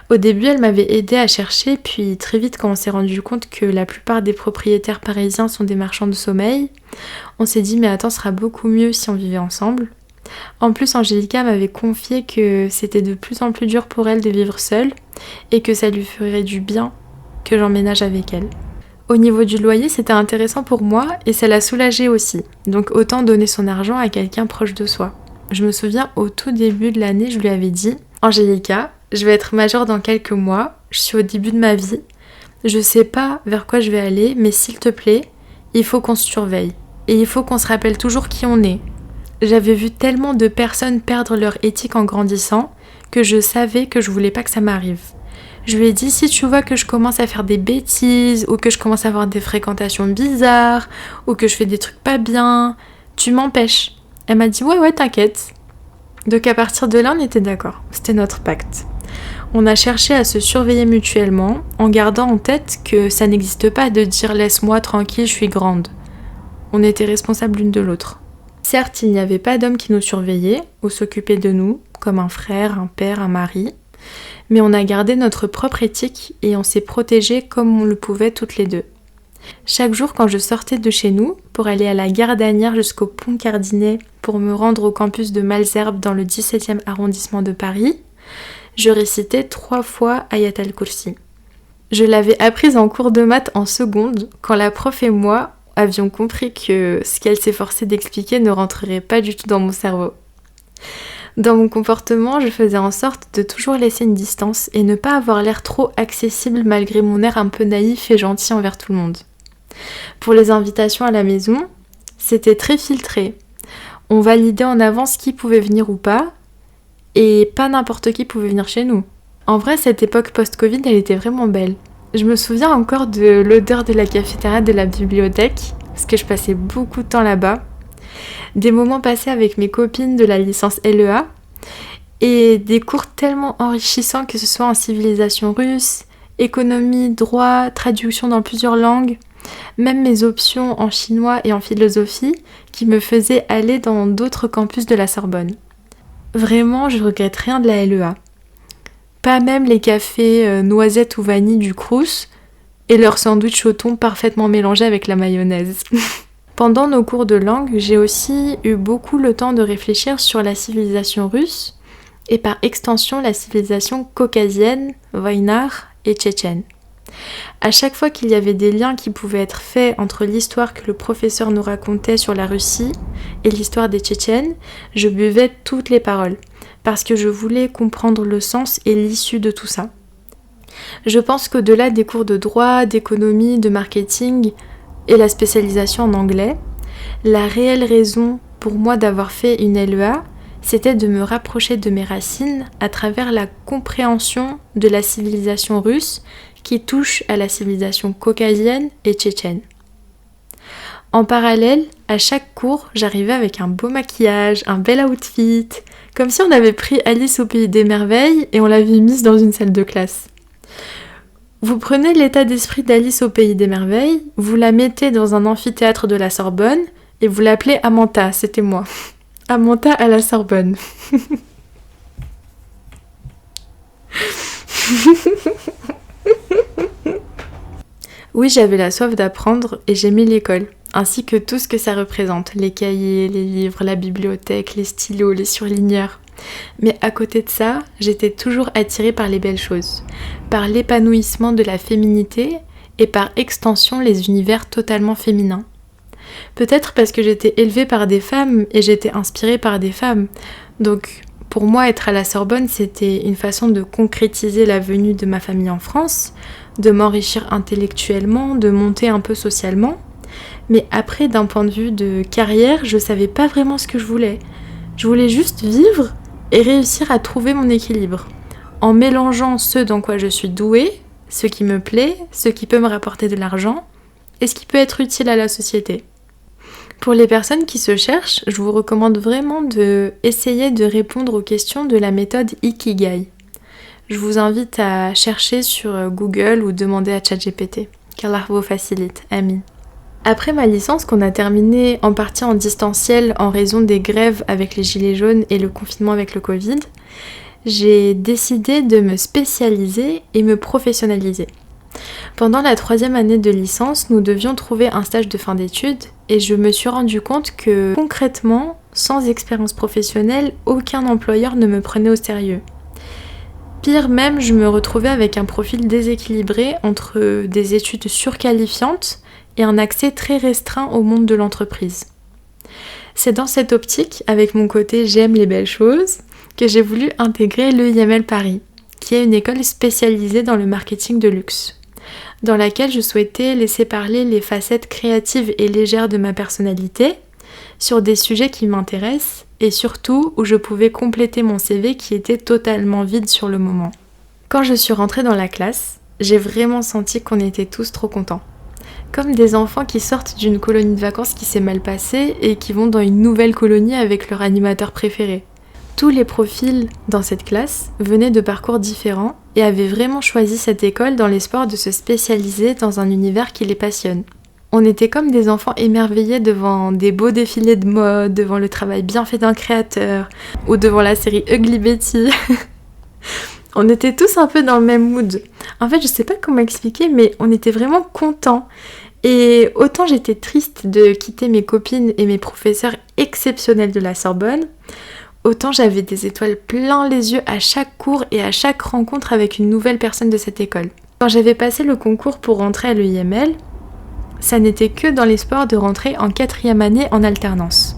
Au début, elle m'avait aidée à chercher, puis très vite, quand on s'est rendu compte que la plupart des propriétaires parisiens sont des marchands de sommeil, on s'est dit mais attends, ce sera beaucoup mieux si on vivait ensemble. En plus, Angélica m'avait confié que c'était de plus en plus dur pour elle de vivre seule et que ça lui ferait du bien que j'emménage avec elle. Au niveau du loyer, c'était intéressant pour moi et ça l'a soulagée aussi. Donc autant donner son argent à quelqu'un proche de soi. Je me souviens, au tout début de l'année, je lui avais dit « Angélica, je vais être majeure dans quelques mois, je suis au début de ma vie, je sais pas vers quoi je vais aller, mais s'il te plaît, il faut qu'on se surveille. Et il faut qu'on se rappelle toujours qui on est. » J'avais vu tellement de personnes perdre leur éthique en grandissant que je savais que je voulais pas que ça m'arrive. Je lui ai dit, si tu vois que je commence à faire des bêtises, ou que je commence à avoir des fréquentations bizarres, ou que je fais des trucs pas bien, tu m'empêches. Elle m'a dit, ouais, t'inquiète. Donc à partir de là, on était d'accord. C'était notre pacte. On a cherché à se surveiller mutuellement, en gardant en tête que ça n'existe pas de dire « laisse-moi tranquille, je suis grande ». On était responsables l'une de l'autre. Certes, il n'y avait pas d'homme qui nous surveillait ou s'occupait de nous, comme un frère, un père, un mari, mais on a gardé notre propre éthique et on s'est protégés comme on le pouvait toutes les deux. Chaque jour, quand je sortais de chez nous pour aller à la gare d'Asnières jusqu'au pont Cardinet pour me rendre au campus de Malesherbes dans le 17e arrondissement de Paris, je récitais 3 fois Ayat al-Kursi. Je l'avais apprise en cours de maths en seconde quand la prof et moi avions compris que ce qu'elle s'efforçait d'expliquer ne rentrerait pas du tout dans mon cerveau. Dans mon comportement, je faisais en sorte de toujours laisser une distance et ne pas avoir l'air trop accessible malgré mon air un peu naïf et gentil envers tout le monde. Pour les invitations à la maison, c'était très filtré. On validait en avance qui pouvait venir ou pas, et pas n'importe qui pouvait venir chez nous. En vrai, cette époque post-Covid, elle était vraiment belle. Je me souviens encore de l'odeur de la cafétéria de la bibliothèque, parce que je passais beaucoup de temps là-bas. Des moments passés avec mes copines de la licence LEA, et des cours tellement enrichissants que ce soit en civilisation russe, économie, droit, traduction dans plusieurs langues, même mes options en chinois et en philosophie qui me faisaient aller dans d'autres campus de la Sorbonne. Vraiment, je regrette rien de la LEA. Pas même les cafés noisettes ou vanille du Crous et leurs sandwichs au thon parfaitement mélangés avec la mayonnaise. Pendant nos cours de langue, j'ai aussi eu beaucoup le temps de réfléchir sur la civilisation russe et par extension la civilisation caucasienne, Vainar et tchétchène. À chaque fois qu'il y avait des liens qui pouvaient être faits entre l'histoire que le professeur nous racontait sur la Russie et l'histoire des Tchétchènes, je buvais toutes les paroles, parce que je voulais comprendre le sens et l'issue de tout ça. Je pense qu'au-delà des cours de droit, d'économie, de marketing et la spécialisation en anglais, la réelle raison pour moi d'avoir fait une LEA c'était de me rapprocher de mes racines à travers la compréhension de la civilisation russe qui touche à la civilisation caucasienne et tchétchène. En parallèle, à chaque cours, j'arrivais avec un beau maquillage, un bel outfit, comme si on avait pris Alice au pays des merveilles et on l'avait mise dans une salle de classe. Vous prenez l'état d'esprit d'Alice au pays des merveilles, vous la mettez dans un amphithéâtre de la Sorbonne et vous l'appelez Amanta, c'était moi. Amanta à la Sorbonne. Oui, j'avais la soif d'apprendre et j'aimais l'école, ainsi que tout ce que ça représente, les cahiers, les livres, la bibliothèque, les stylos, les surligneurs. Mais à côté de ça, j'étais toujours attirée par les belles choses, par l'épanouissement de la féminité et par extension les univers totalement féminins. Peut-être parce que j'étais élevée par des femmes et j'étais inspirée par des femmes. Donc pour moi, être à la Sorbonne, c'était une façon de concrétiser la venue de ma famille en France, de m'enrichir intellectuellement, de monter un peu socialement. Mais après, d'un point de vue de carrière, je savais pas vraiment ce que je voulais. Je voulais juste vivre et réussir à trouver mon équilibre, en mélangeant ce dans quoi je suis douée, ce qui me plaît, ce qui peut me rapporter de l'argent, et ce qui peut être utile à la société. Pour les personnes qui se cherchent, je vous recommande vraiment d'essayer de répondre aux questions de la méthode Ikigai. Je vous invite à chercher sur Google ou demander à ChatGPT. Qu'Allah vous facilite, amin. Après ma licence qu'on a terminée en partie en distanciel en raison des grèves avec les gilets jaunes et le confinement avec le Covid, j'ai décidé de me spécialiser et me professionnaliser. Pendant la 3e année de licence, nous devions trouver un stage de fin d'études et je me suis rendu compte que concrètement, sans expérience professionnelle, aucun employeur ne me prenait au sérieux. Pire même, je me retrouvais avec un profil déséquilibré entre des études surqualifiantes et un accès très restreint au monde de l'entreprise. C'est dans cette optique, avec mon côté j'aime les belles choses, que j'ai voulu intégrer l'EIML Paris, qui est une école spécialisée dans le marketing de luxe, dans laquelle je souhaitais laisser parler les facettes créatives et légères de ma personnalité, sur des sujets qui m'intéressent, et surtout où je pouvais compléter mon CV qui était totalement vide sur le moment. Quand je suis rentrée dans la classe, j'ai vraiment senti qu'on était tous trop contents. Comme des enfants qui sortent d'une colonie de vacances qui s'est mal passée et qui vont dans une nouvelle colonie avec leur animateur préféré. Tous les profils dans cette classe venaient de parcours différents et avaient vraiment choisi cette école dans l'espoir de se spécialiser dans un univers qui les passionne. On était comme des enfants émerveillés devant des beaux défilés de mode, devant le travail bien fait d'un créateur, ou devant la série Ugly Betty. On était tous un peu dans le même mood. En fait, je sais pas comment expliquer, mais on était vraiment contents. Et autant j'étais triste de quitter mes copines et mes professeurs exceptionnels de la Sorbonne, autant j'avais des étoiles plein les yeux à chaque cours et à chaque rencontre avec une nouvelle personne de cette école. Quand j'avais passé le concours pour rentrer à l'EIML, ça n'était que dans l'espoir de rentrer en 4e année en alternance.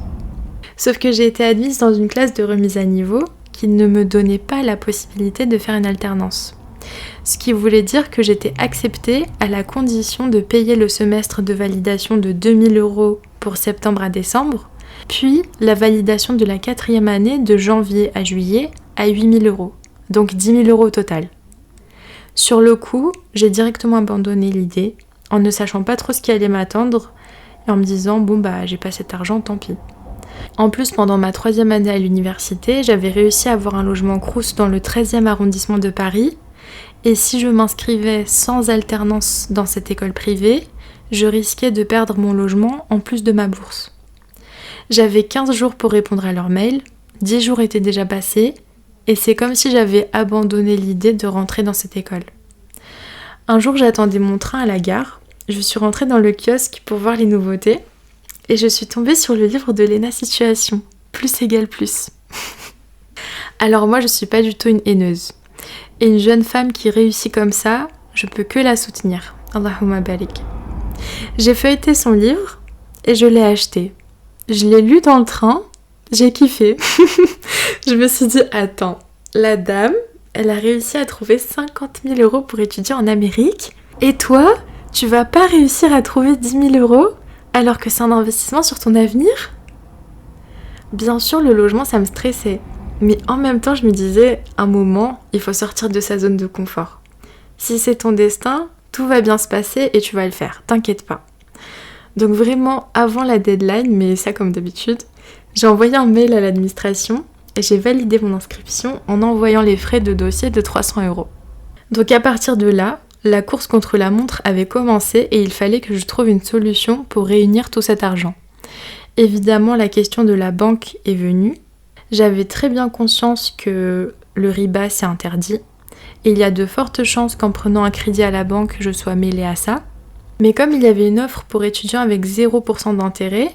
Sauf que j'ai été admise dans une classe de remise à niveau qui ne me donnait pas la possibilité de faire une alternance. Ce qui voulait dire que j'étais acceptée à la condition de payer le semestre de validation de 2 000 € pour septembre à décembre, puis la validation de la 4e année de janvier à juillet à 8 000 €, donc 10 000 € au total. Sur le coup, j'ai directement abandonné l'idée, en ne sachant pas trop ce qui allait m'attendre, et en me disant bon bah j'ai pas cet argent, tant pis. En plus, pendant ma 3e année à l'université, j'avais réussi à avoir un logement Crous dans le 13e arrondissement de Paris, et si je m'inscrivais sans alternance dans cette école privée, je risquais de perdre mon logement en plus de ma bourse. J'avais 15 jours pour répondre à leur mail, 10 jours étaient déjà passés, et c'est comme si j'avais abandonné l'idée de rentrer dans cette école. Un jour, j'attendais mon train à la gare, je suis rentrée dans le kiosque pour voir les nouveautés, et je suis tombée sur le livre de Léna Situation, Plus égale plus. Alors moi, je suis pas du tout une haineuse. Et une jeune femme qui réussit comme ça, je peux que la soutenir. Allahumma barik. J'ai feuilleté son livre et je l'ai acheté. Je l'ai lu dans le train, j'ai kiffé. Je me suis dit, attends, la dame, elle a réussi à trouver 50 000 € pour étudier en Amérique, et toi, tu vas pas réussir à trouver 10 000 € alors que c'est un investissement sur ton avenir ? Bien sûr, le logement, ça me stressait. Mais en même temps, je me disais, un moment, il faut sortir de sa zone de confort. Si c'est ton destin, tout va bien se passer et tu vas le faire, t'inquiète pas. Donc vraiment, avant la deadline, mais ça comme d'habitude, j'ai envoyé un mail à l'administration et j'ai validé mon inscription en envoyant les frais de dossier de 300 €. Donc à partir de là, la course contre la montre avait commencé et il fallait que je trouve une solution pour réunir tout cet argent. Évidemment, la question de la banque est venue. J'avais très bien conscience que le riba c'est interdit. Et il y a de fortes chances qu'en prenant un crédit à la banque, je sois mêlée à ça. Mais comme il y avait une offre pour étudiants avec 0% d'intérêt,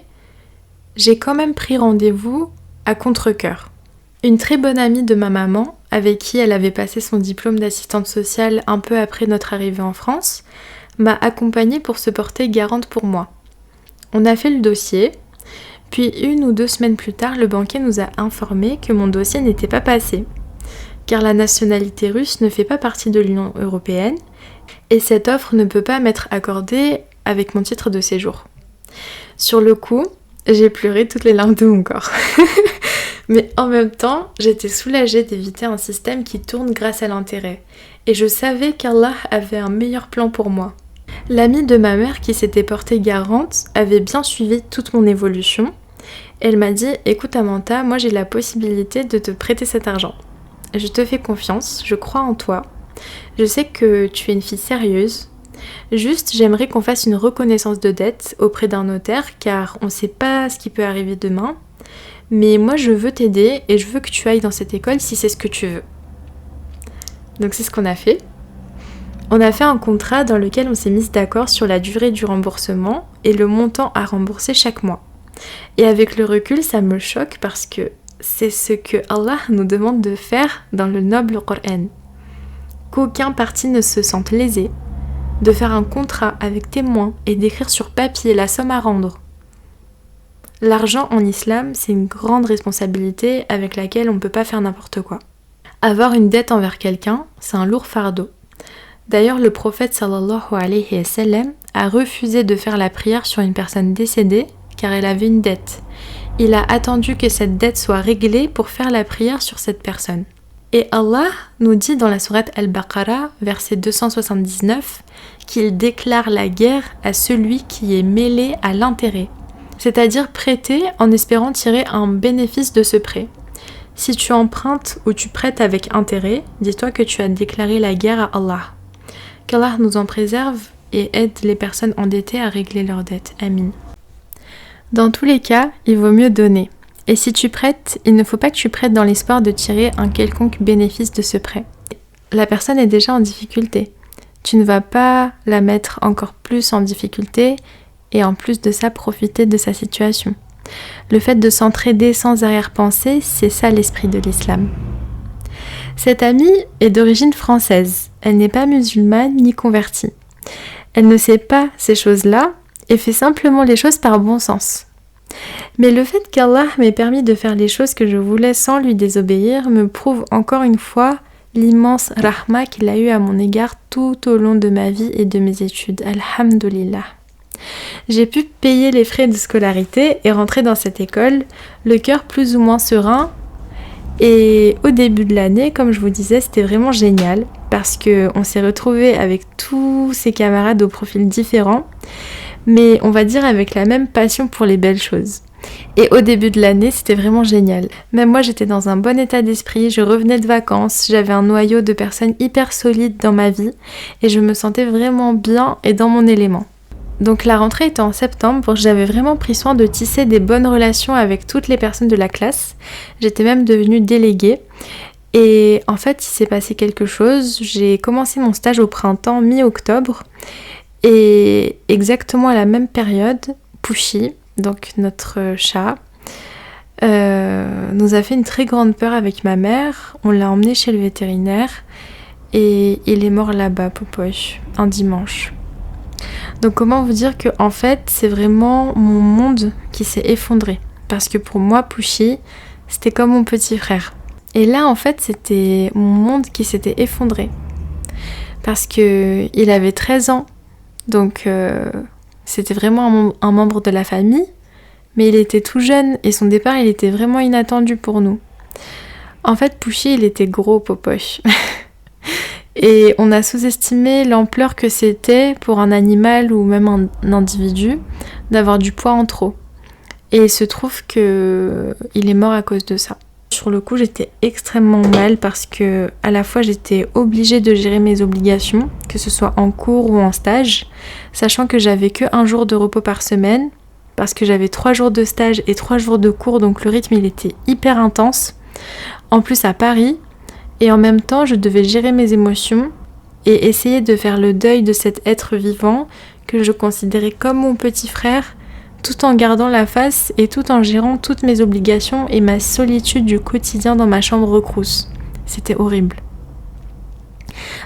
j'ai quand même pris rendez-vous à contre-cœur. Une très bonne amie de ma maman, avec qui elle avait passé son diplôme d'assistante sociale un peu après notre arrivée en France, m'a accompagnée pour se porter garante pour moi. On a fait le dossier, puis 1 ou 2 semaines plus tard, le banquier nous a informé que mon dossier n'était pas passé, car la nationalité russe ne fait pas partie de l'Union européenne, et cette offre ne peut pas m'être accordée avec mon titre de séjour. Sur le coup, j'ai pleuré toutes les larmes de mon corps. Mais en même temps, j'étais soulagée d'éviter un système qui tourne grâce à l'intérêt. Et je savais qu'Allah avait un meilleur plan pour moi. L'amie de ma mère qui s'était portée garante avait bien suivi toute mon évolution. Elle m'a dit « Écoute Amanta, moi j'ai la possibilité de te prêter cet argent. Je te fais confiance, je crois en toi. Je sais que tu es une fille sérieuse. Juste, j'aimerais qu'on fasse une reconnaissance de dette auprès d'un notaire car on ne sait pas ce qui peut arriver demain. Mais moi je veux t'aider et je veux que tu ailles dans cette école si c'est ce que tu veux. » Donc c'est ce qu'on a fait. On a fait un contrat dans lequel on s'est mis d'accord sur la durée du remboursement et le montant à rembourser chaque mois. Et avec le recul, ça me choque parce que c'est ce que Allah nous demande de faire dans le noble Coran. Qu'aucun parti ne se sente lésé, de faire un contrat avec témoin et d'écrire sur papier la somme à rendre. L'argent en islam, c'est une grande responsabilité avec laquelle on ne peut pas faire n'importe quoi. Avoir une dette envers quelqu'un, c'est un lourd fardeau. D'ailleurs, le prophète sallallahu alayhi wa sallam a refusé de faire la prière sur une personne décédée car elle avait une dette. Il a attendu que cette dette soit réglée pour faire la prière sur cette personne. Et Allah nous dit dans la sourate Al-Baqarah, verset 279, qu'il déclare la guerre à celui qui est mêlé à l'intérêt, c'est-à-dire prêter en espérant tirer un bénéfice de ce prêt. Si tu empruntes ou tu prêtes avec intérêt, dis-toi que tu as déclaré la guerre à Allah. Qu'Allah nous en préserve et aide les personnes endettées à régler leurs dettes. Amin. Dans tous les cas, il vaut mieux donner. Et si tu prêtes, il ne faut pas que tu prêtes dans l'espoir de tirer un quelconque bénéfice de ce prêt. La personne est déjà en difficulté. Tu ne vas pas la mettre encore plus en difficulté et en plus de ça, profiter de sa situation. Le fait de s'entraider sans arrière-pensée, c'est ça l'esprit de l'islam. Cette amie est d'origine française. Elle n'est pas musulmane ni convertie. Elle ne sait pas ces choses-là et fait simplement les choses par bon sens. Mais le fait qu'Allah m'ait permis de faire les choses que je voulais sans lui désobéir me prouve encore une fois l'immense rahma qu'il a eu à mon égard tout au long de ma vie et de mes études. Alhamdulillah. J'ai pu payer les frais de scolarité et rentrer dans cette école, le cœur plus ou moins serein. Et au début de l'année, comme je vous disais, c'était vraiment génial parce qu'on s'est retrouvés avec tous ces camarades aux profils différents, mais on va dire avec la même passion pour les belles choses. Et au début de l'année, c'était vraiment génial. Même moi, j'étais dans un bon état d'esprit, je revenais de vacances, j'avais un noyau de personnes hyper solides dans ma vie et je me sentais vraiment bien et dans mon élément. Donc la rentrée était en septembre, j'avais vraiment pris soin de tisser des bonnes relations avec toutes les personnes de la classe. J'étais même devenue déléguée. Et en fait, il s'est passé quelque chose. J'ai commencé mon stage au printemps, mi-octobre. Et exactement à la même période, Pushy, donc notre chat, nous a fait une très grande peur avec ma mère. On l'a emmené chez le vétérinaire. Et il est mort là-bas, Popoche, un dimanche. Donc comment vous dire que en fait c'est vraiment mon monde qui s'est effondré parce que pour moi Pushy c'était comme mon petit frère et là en fait c'était mon monde qui s'était effondré parce que il avait 13 ans donc c'était vraiment un membre de la famille mais il était tout jeune et son départ il était vraiment inattendu pour nous. En fait, Pushy il était gros popoche. Et on a sous-estimé l'ampleur que c'était pour un animal ou même un individu d'avoir du poids en trop. Et il se trouve qu'il est mort à cause de ça. Sur le coup, j'étais extrêmement mal parce que à la fois j'étais obligée de gérer mes obligations, que ce soit en cours ou en stage, sachant que j'avais que 1 jour de repos par semaine, parce que j'avais 3 jours de stage et 3 jours de cours, donc le rythme il était hyper intense. En plus à Paris, et en même temps je devais gérer mes émotions et essayer de faire le deuil de cet être vivant que je considérais comme mon petit frère, tout en gardant la face et tout en gérant toutes mes obligations et ma solitude du quotidien dans ma chambre recrousse. C'était horrible.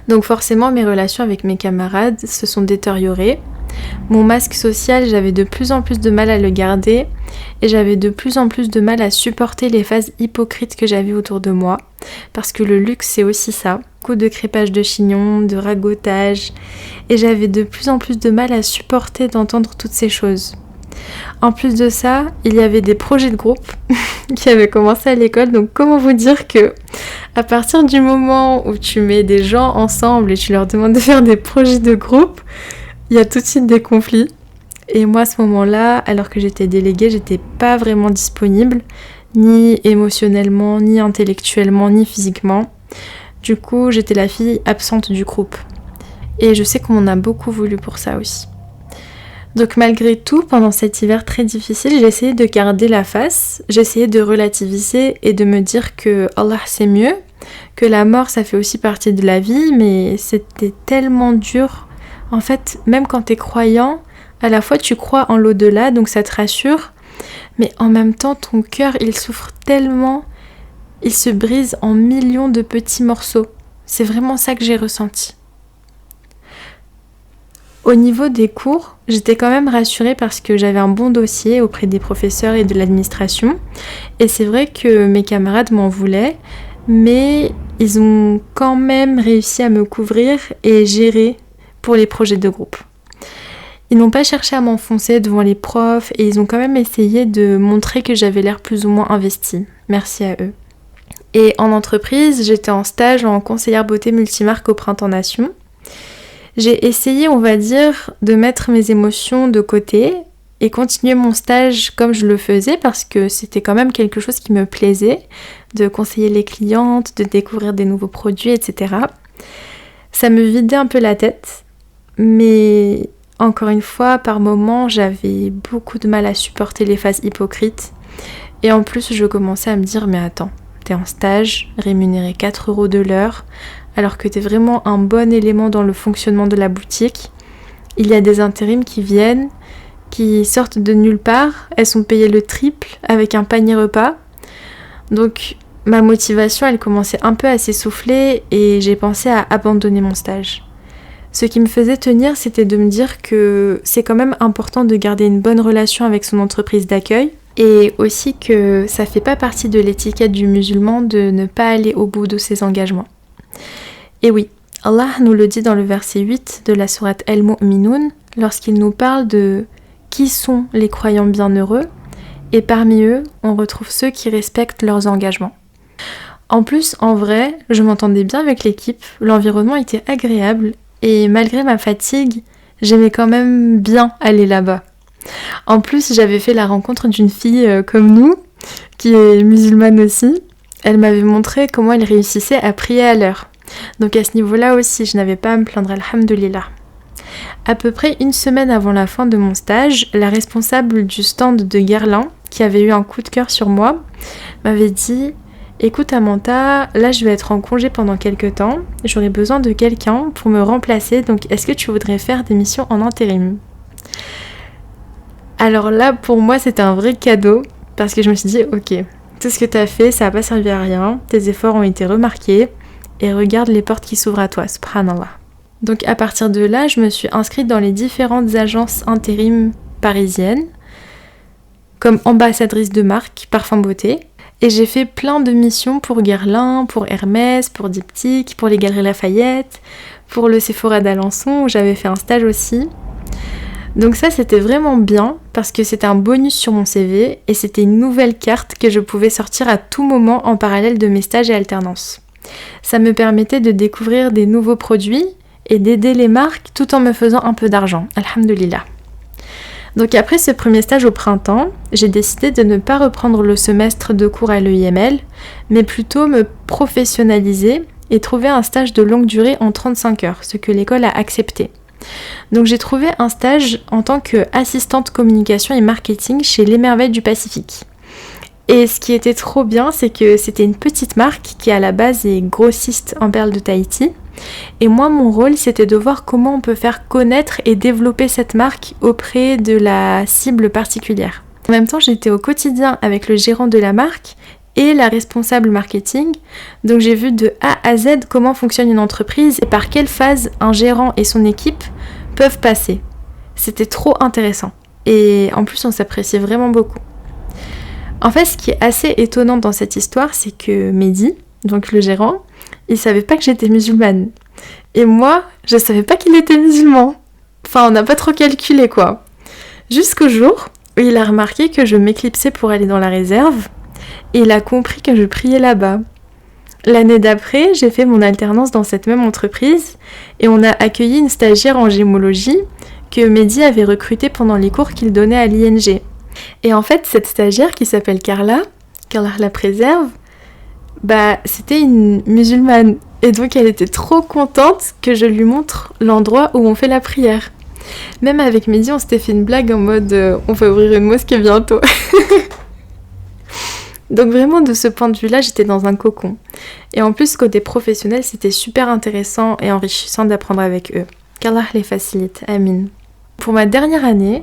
Donc forcément mes relations avec mes camarades se sont détériorées. Mon masque social, j'avais de plus en plus de mal à le garder et j'avais de plus en plus de mal à supporter les phases hypocrites que j'avais autour de moi, parce que le luxe c'est aussi ça, beaucoup de crépage de chignon, de ragotage, et j'avais de plus en plus de mal à supporter d'entendre toutes ces choses. En plus de ça, il y avait des projets de groupe qui avaient commencé à l'école, donc comment vous dire que à partir du moment où tu mets des gens ensemble et tu leur demandes de faire des projets de groupe, il y a tout de suite des conflits. Et moi, à ce moment-là, alors que j'étais déléguée, j'étais pas vraiment disponible, ni émotionnellement, ni intellectuellement, ni physiquement. Du coup, j'étais la fille absente du groupe. Et je sais qu'on m'en a beaucoup voulu pour ça aussi. Donc malgré tout, pendant cet hiver très difficile, j'ai essayé de garder la face, j'ai essayé de relativiser et de me dire que Allah c'est mieux, que la mort ça fait aussi partie de la vie, mais c'était tellement dur. En fait, même quand t'es croyant, à la fois tu crois en l'au-delà, donc ça te rassure, mais en même temps ton cœur il souffre tellement, il se brise en millions de petits morceaux. C'est vraiment ça que j'ai ressenti. Au niveau des cours, j'étais quand même rassurée parce que j'avais un bon dossier auprès des professeurs et de l'administration, et c'est vrai que mes camarades m'en voulaient, mais ils ont quand même réussi à me couvrir et gérer pour les projets de groupe. Ils n'ont pas cherché à m'enfoncer devant les profs et ils ont quand même essayé de montrer que j'avais l'air plus ou moins investie. Merci à eux. Et en entreprise, j'étais en stage en conseillère beauté multimarque au Printemps Nation. J'ai essayé, on va dire, de mettre mes émotions de côté et continuer mon stage comme je le faisais parce que c'était quand même quelque chose qui me plaisait, de conseiller les clientes, de découvrir des nouveaux produits, etc. Ça me vidait un peu la tête. Mais encore une fois, par moments, j'avais beaucoup de mal à supporter les phases hypocrites. Et en plus, je commençais à me dire, mais attends, t'es en stage, rémunéré 4 € de l'heure, alors que t'es vraiment un bon élément dans le fonctionnement de la boutique. Il y a des intérims qui viennent, qui sortent de nulle part, elles sont payées le triple avec un panier repas. Donc ma motivation, elle commençait un peu à s'essouffler et j'ai pensé à abandonner mon stage. Ce qui me faisait tenir, c'était de me dire que c'est quand même important de garder une bonne relation avec son entreprise d'accueil et aussi que ça fait pas partie de l'étiquette du musulman de ne pas aller au bout de ses engagements. Et oui, Allah nous le dit dans le verset 8 de la sourate Al-Mu'minun lorsqu'il nous parle de qui sont les croyants bienheureux et parmi eux, on retrouve ceux qui respectent leurs engagements. En plus, en vrai, je m'entendais bien avec l'équipe, l'environnement était agréable et malgré ma fatigue, j'aimais quand même bien aller là-bas. En plus, j'avais fait la rencontre d'une fille comme nous, qui est musulmane aussi. Elle m'avait montré comment elle réussissait à prier à l'heure. Donc à ce niveau-là aussi, je n'avais pas à me plaindre, alhamdoulilah. À peu près 1 semaine avant la fin de mon stage, la responsable du stand de Guerlain, qui avait eu un coup de cœur sur moi, m'avait dit « Écoute Amanta, là je vais être en congé pendant quelques temps, j'aurai besoin de quelqu'un pour me remplacer, donc est-ce que tu voudrais faire des missions en intérim ?» Alors là, pour moi, c'était un vrai cadeau, parce que je me suis dit « Ok, tout ce que tu as fait, ça n'a pas servi à rien, tes efforts ont été remarqués, et regarde les portes qui s'ouvrent à toi, subhanallah. » Donc à partir de là, je me suis inscrite dans les différentes agences intérim parisiennes, comme ambassadrice de marque, Parfum Beauté, et j'ai fait plein de missions pour Guerlain, pour Hermès, pour Diptyque, pour les Galeries Lafayette, pour le Sephora d'Alençon, où j'avais fait un stage aussi. Donc ça, c'était vraiment bien parce que c'était un bonus sur mon CV et c'était une nouvelle carte que je pouvais sortir à tout moment en parallèle de mes stages et alternances. Ça me permettait de découvrir des nouveaux produits et d'aider les marques tout en me faisant un peu d'argent. Alhamdulillah. Donc après ce premier stage au printemps, j'ai décidé de ne pas reprendre le semestre de cours à l'EIML, mais plutôt me professionnaliser et trouver un stage de longue durée en 35 heures, ce que l'école a accepté. Donc j'ai trouvé un stage en tant qu'assistante communication et marketing chez Les Merveilles du Pacifique. Et ce qui était trop bien, c'est que c'était une petite marque qui à la base est grossiste en perles de Tahiti. Et moi, mon rôle, c'était de voir comment on peut faire connaître et développer cette marque auprès de la cible particulière. En même temps, j'étais au quotidien avec le gérant de la marque et la responsable marketing. Donc j'ai vu de A à Z comment fonctionne une entreprise et par quelle phase un gérant et son équipe peuvent passer. C'était trop intéressant. Et en plus, on s'appréciait vraiment beaucoup. En fait, ce qui est assez étonnant dans cette histoire, c'est que Mehdi, donc le gérant, il savait pas que j'étais musulmane. Et moi, je savais pas qu'il était musulman. Enfin, on n'a pas trop calculé, quoi. Jusqu'au jour où il a remarqué que je m'éclipsais pour aller dans la réserve, et il a compris que je priais là-bas. L'année d'après, j'ai fait mon alternance dans cette même entreprise, et on a accueilli une stagiaire en gémologie que Mehdi avait recrutée pendant les cours qu'il donnait à l'ING. Et en fait, cette stagiaire qui s'appelle Carla la préserve, c'était une musulmane. Et donc elle était trop contente que je lui montre l'endroit où on fait la prière. Même avec Mehdi, on s'était fait une blague en mode on va ouvrir une mosquée bientôt. Donc vraiment de ce point de vue-là, j'étais dans un cocon. Et en plus, côté professionnel, c'était super intéressant et enrichissant d'apprendre avec eux. Qu'Allah les facilite, amin. Pour ma dernière année,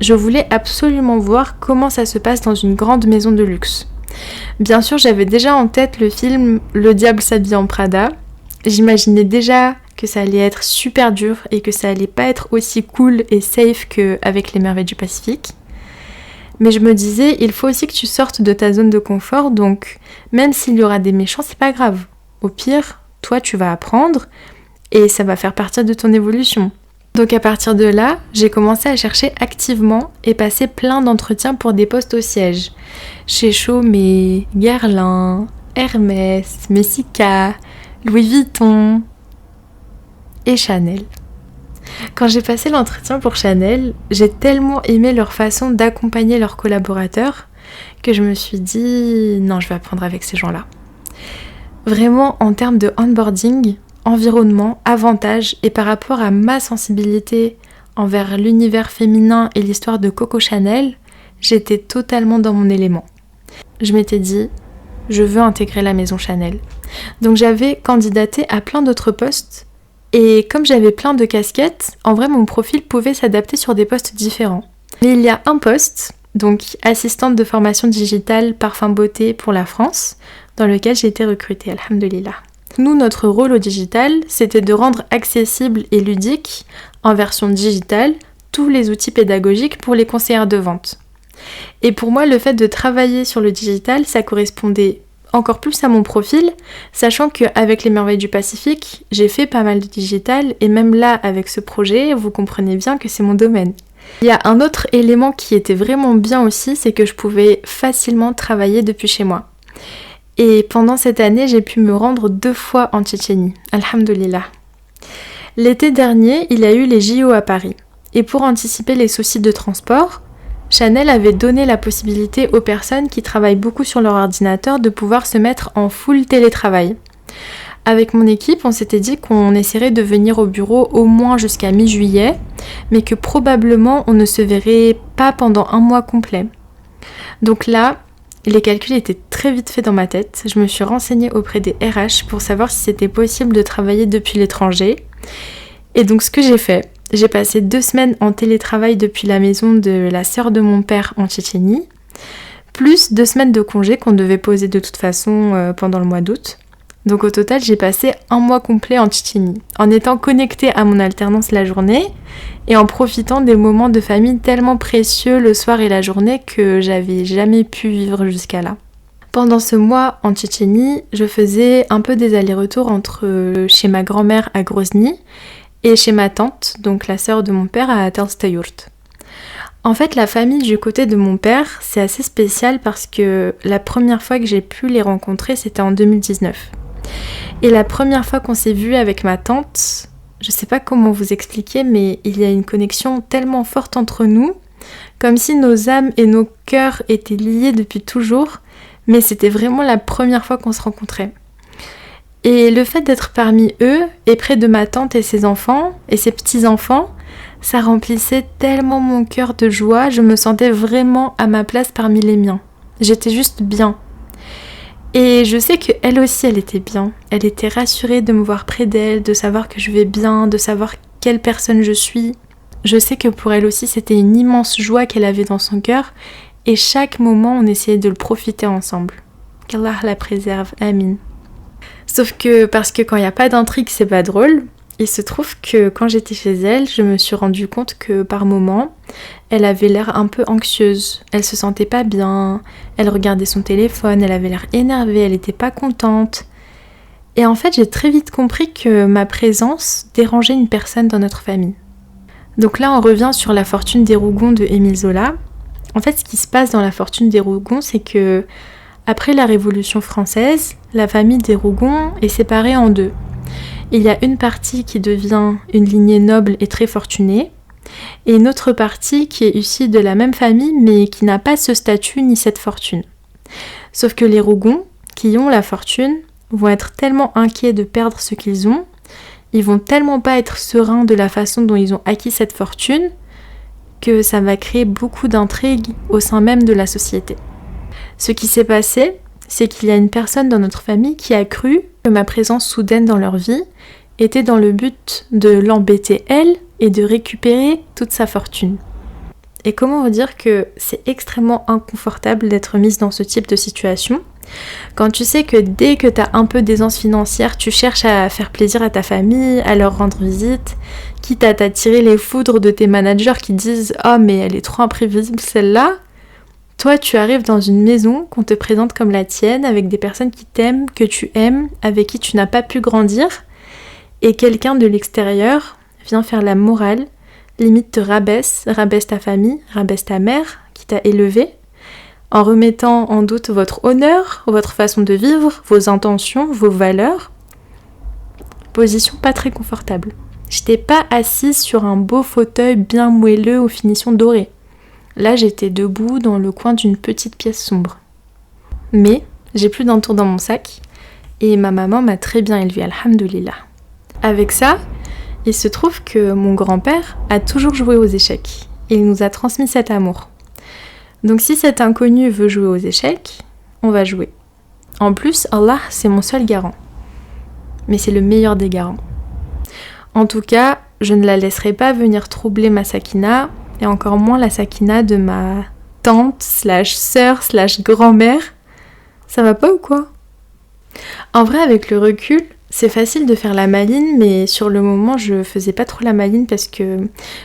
je voulais absolument voir comment ça se passe dans une grande maison de luxe. Bien sûr, j'avais déjà en tête le film Le diable s'habille en Prada. J'imaginais déjà que ça allait être super dur et que ça allait pas être aussi cool et safe qu'avec Les Merveilles du Pacifique. Mais je me disais, il faut aussi que tu sortes de ta zone de confort, donc même s'il y aura des méchants, c'est pas grave. Au pire, toi tu vas apprendre et ça va faire partie de ton évolution. Donc à partir de là, j'ai commencé à chercher activement et passer plein d'entretiens pour des postes au siège. Chez Chaumet, Guerlain, Hermès, Messika, Louis Vuitton et Chanel. Quand j'ai passé l'entretien pour Chanel, j'ai tellement aimé leur façon d'accompagner leurs collaborateurs que je me suis dit non, je vais apprendre avec ces gens-là. Vraiment, en termes de onboarding, environnement, avantages et par rapport à ma sensibilité envers l'univers féminin et l'histoire de Coco Chanel, j'étais totalement dans mon élément. Je m'étais dit, je veux intégrer la maison Chanel. Donc j'avais candidaté à plein d'autres postes et comme j'avais plein de casquettes, en vrai mon profil pouvait s'adapter sur des postes différents. Mais il y a un poste, donc assistante de formation digitale parfum beauté pour la France, dans lequel j'ai été recrutée, alhamdoulilah. Nous, notre rôle au digital, c'était de rendre accessible et ludique, en version digitale, tous les outils pédagogiques pour les conseillères de vente. Et pour moi, le fait de travailler sur le digital, ça correspondait encore plus à mon profil, sachant qu'avec Les Merveilles du Pacifique, j'ai fait pas mal de digital, et même là, avec ce projet, vous comprenez bien que c'est mon domaine. Il y a un autre élément qui était vraiment bien aussi, c'est que je pouvais facilement travailler depuis chez moi. Et pendant cette année, j'ai pu me rendre 2 fois en Tchétchénie, alhamdoulilah. L'été dernier, il y a eu les JO à Paris. Et pour anticiper les soucis de transport, Chanel avait donné la possibilité aux personnes qui travaillent beaucoup sur leur ordinateur de pouvoir se mettre en full télétravail. Avec mon équipe, on s'était dit qu'on essaierait de venir au bureau au moins jusqu'à mi-juillet, mais que probablement on ne se verrait pas pendant 1 mois complet. Donc là, les calculs étaient très vite faits dans ma tête. Je me suis renseignée auprès des RH pour savoir si c'était possible de travailler depuis l'étranger. Et donc ce que j'ai fait, j'ai passé 2 semaines en télétravail depuis la maison de la sœur de mon père en Tchétchénie, plus 2 semaines de congé qu'on devait poser de toute façon pendant le mois d'août. Donc au total, j'ai passé 1 mois complet en Tchétchénie, en étant connectée à mon alternance la journée et en profitant des moments de famille tellement précieux le soir et la journée que j'avais jamais pu vivre jusqu'à là. Pendant ce mois en Tchétchénie, je faisais un peu des allers-retours entre chez ma grand-mère à Grozny et chez ma tante, donc la sœur de mon père à Telstayurt. En fait, la famille du côté de mon père, c'est assez spécial parce que la première fois que j'ai pu les rencontrer, c'était en 2019. Et la première fois qu'on s'est vu avec ma tante, je sais pas comment vous expliquer, mais il y a une connexion tellement forte entre nous, comme si nos âmes et nos cœurs étaient liés depuis toujours, mais c'était vraiment la première fois qu'on se rencontrait. Et le fait d'être parmi eux, et près de ma tante et ses enfants, et ses petits-enfants, ça remplissait tellement mon cœur de joie, je me sentais vraiment à ma place parmi les miens. J'étais juste bien. Et je sais qu'elle aussi, elle était bien. Elle était rassurée de me voir près d'elle, de savoir que je vais bien, de savoir quelle personne je suis. Je sais que pour elle aussi, c'était une immense joie qu'elle avait dans son cœur, et chaque moment, on essayait de le profiter ensemble. Qu'Allah la préserve, amin. Sauf que, parce que quand il n'y a pas d'intrigue, c'est pas drôle, il se trouve que quand j'étais chez elle, je me suis rendu compte que par moments, elle avait l'air un peu anxieuse. Elle se sentait pas bien, elle regardait son téléphone, elle avait l'air énervée, elle était pas contente. Et en fait, j'ai très vite compris que ma présence dérangeait une personne dans notre famille. Donc là, on revient sur La fortune des Rougon de Émile Zola. En fait, ce qui se passe dans La fortune des Rougon, c'est que après la Révolution française, la famille des Rougon est séparée en deux. Il y a une partie qui devient une lignée noble et très fortunée, et une autre partie qui est issue de la même famille mais qui n'a pas ce statut ni cette fortune. Sauf que les Rougon, qui ont la fortune, vont être tellement inquiets de perdre ce qu'ils ont, ils vont tellement pas être sereins de la façon dont ils ont acquis cette fortune, que ça va créer beaucoup d'intrigues au sein même de la société. Ce qui s'est passé, c'est qu'il y a une personne dans notre famille qui a cru que ma présence soudaine dans leur vie était dans le but de l'embêter elle et de récupérer toute sa fortune. Et comment vous dire que c'est extrêmement inconfortable d'être mise dans ce type de situation, quand tu sais que dès que tu as un peu d'aisance financière, tu cherches à faire plaisir à ta famille, à leur rendre visite, quitte à t'attirer les foudres de tes managers qui disent « Oh mais elle est trop imprévisible celle-là », toi, tu arrives dans une maison qu'on te présente comme la tienne, avec des personnes qui t'aiment, que tu aimes, avec qui tu n'as pas pu grandir, et quelqu'un de l'extérieur vient faire la morale, limite te rabaisse ta famille, rabaisse ta mère qui t'a élevé, en remettant en doute votre honneur, votre façon de vivre, vos intentions, vos valeurs. Position pas très confortable. J'étais pas assise sur un beau fauteuil bien moelleux aux finitions dorées. Là, j'étais debout dans le coin d'une petite pièce sombre. Mais j'ai plus d'un tour dans mon sac et ma maman m'a très bien élevée, alhamdoulilah. Avec ça, il se trouve que mon grand-père a toujours joué aux échecs. Il nous a transmis cet amour. Donc si cet inconnu veut jouer aux échecs, on va jouer. En plus, Allah, c'est mon seul garant. Mais c'est le meilleur des garants. En tout cas, je ne la laisserai pas venir troubler ma sakina, et encore moins la sakina de ma tante, sœur, grand-mère. Ça va pas ou quoi? En vrai, avec le recul, c'est facile de faire la maline, mais sur le moment, je faisais pas trop la maline parce que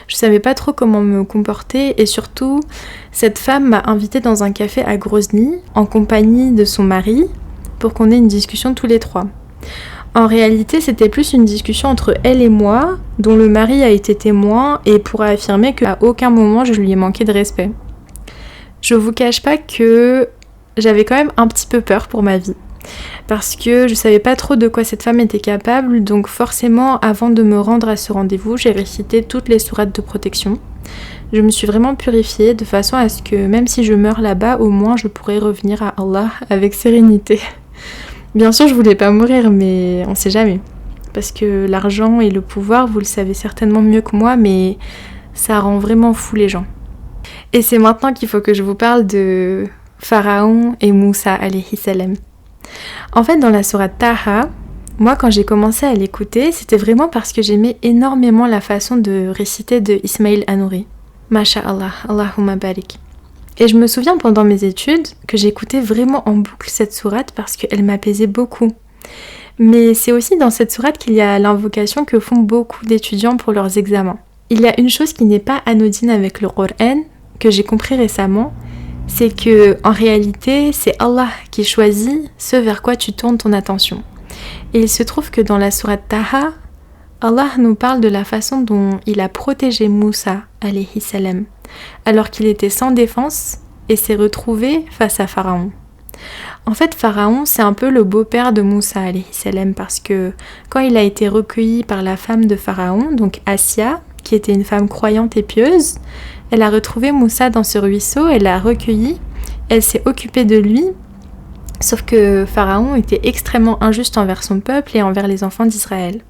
je savais pas trop comment me comporter, et surtout, cette femme m'a invitée dans un café à Grozny, en compagnie de son mari, pour qu'on ait une discussion tous les trois. En réalité, c'était plus une discussion entre elle et moi, dont le mari a été témoin et pourra affirmer qu'à aucun moment je lui ai manqué de respect. Je vous cache pas que j'avais quand même un petit peu peur pour ma vie, parce que je savais pas trop de quoi cette femme était capable, donc forcément, avant de me rendre à ce rendez-vous, j'ai récité toutes les sourates de protection. Je me suis vraiment purifiée de façon à ce que même si je meurs là-bas, au moins je pourrais revenir à Allah avec sérénité. Bien sûr, je voulais pas mourir, mais on sait jamais. Parce que l'argent et le pouvoir, vous le savez certainement mieux que moi, mais ça rend vraiment fou les gens. Et c'est maintenant qu'il faut que je vous parle de Pharaon et Moussa alayhi salam. En fait, dans la sourate Taha, moi quand j'ai commencé à l'écouter, c'était vraiment parce que j'aimais énormément la façon de réciter de Ismail Hanouri. Masha'Allah, Allahumma barik. Et je me souviens pendant mes études que j'écoutais vraiment en boucle cette sourate parce qu'elle m'apaisait beaucoup. Mais c'est aussi dans cette sourate qu'il y a l'invocation que font beaucoup d'étudiants pour leurs examens. Il y a une chose qui n'est pas anodine avec le Coran, que j'ai compris récemment, c'est que en réalité, c'est Allah qui choisit ce vers quoi tu tournes ton attention. Et il se trouve que dans la sourate Taha, Allah nous parle de la façon dont il a protégé Moussa alayhi salam, alors qu'il était sans défense et s'est retrouvé face à Pharaon. En fait, Pharaon, c'est un peu le beau-père de Moussa alayhi salam, parce que quand il a été recueilli par la femme de Pharaon, donc Assia, qui était une femme croyante et pieuse, elle a retrouvé Moussa dans ce ruisseau, elle l'a recueilli, elle s'est occupée de lui, sauf que Pharaon était extrêmement injuste envers son peuple et envers les enfants d'Israël.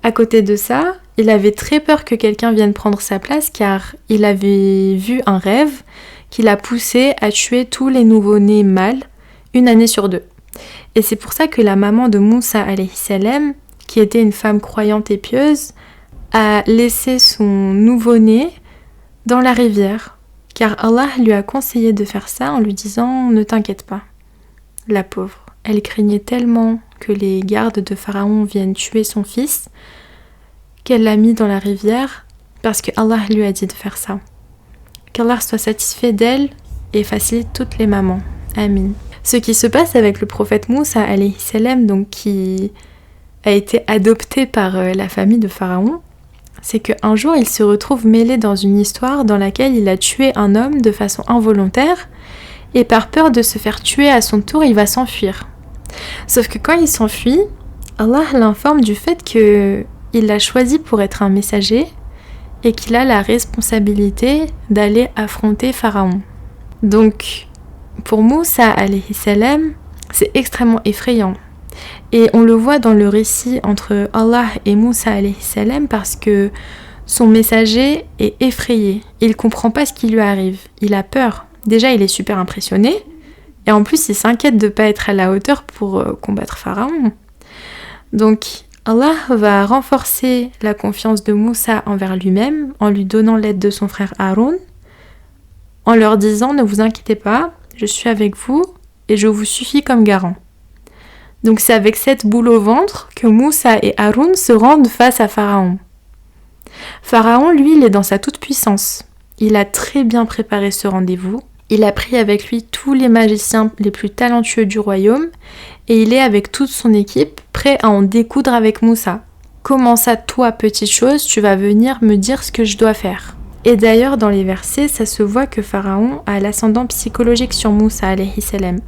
À côté de ça, il avait très peur que quelqu'un vienne prendre sa place, car il avait vu un rêve qui l'a poussé à tuer tous les nouveau-nés mâles, une année sur 2. Et c'est pour ça que la maman de Moussa alayhi salam, qui était une femme croyante et pieuse, a laissé son nouveau-né dans la rivière, car Allah lui a conseillé de faire ça en lui disant « Ne t'inquiète pas ». La pauvre, elle craignait tellement que les gardes de Pharaon viennent tuer son fils qu'elle l'a mis dans la rivière parce que Allah lui a dit de faire ça. Qu'Allah soit satisfait d'elle et facilite toutes les mamans. Amin. Ce qui se passe avec le prophète Moussa alayhi salam, donc qui a été adopté par la famille de Pharaon, c'est qu'un jour il se retrouve mêlé dans une histoire dans laquelle il a tué un homme de façon involontaire et par peur de se faire tuer à son tour, il va s'enfuir. Sauf que quand il s'enfuit, Allah l'informe du fait qu'il l'a choisi pour être un messager et qu'il a la responsabilité d'aller affronter Pharaon. Donc, pour Moussa alayhi salam, c'est extrêmement effrayant. Et on le voit dans le récit entre Allah et Moussa alayhi salam parce que son messager est effrayé. Il comprend pas ce qui lui arrive. Il a peur. Déjà, il est super impressionné. Et en plus, il s'inquiète de ne pas être à la hauteur pour combattre Pharaon. Donc, Allah va renforcer la confiance de Moussa envers lui-même en lui donnant l'aide de son frère Haroun, en leur disant « Ne vous inquiétez pas, je suis avec vous et je vous suffis comme garant ». Donc c'est avec cette boule au ventre que Moussa et Haroun se rendent face à Pharaon. Pharaon, lui, il est dans sa toute-puissance. Il a très bien préparé ce rendez-vous. Il a pris avec lui tous les magiciens les plus talentueux du royaume et il est avec toute son équipe prêt à en découdre avec Moussa. Comment ça, toi, petite chose, tu vas venir me dire ce que je dois faire ? Et d'ailleurs, dans les versets, ça se voit que Pharaon a l'ascendant psychologique sur Moussa alayhi salam,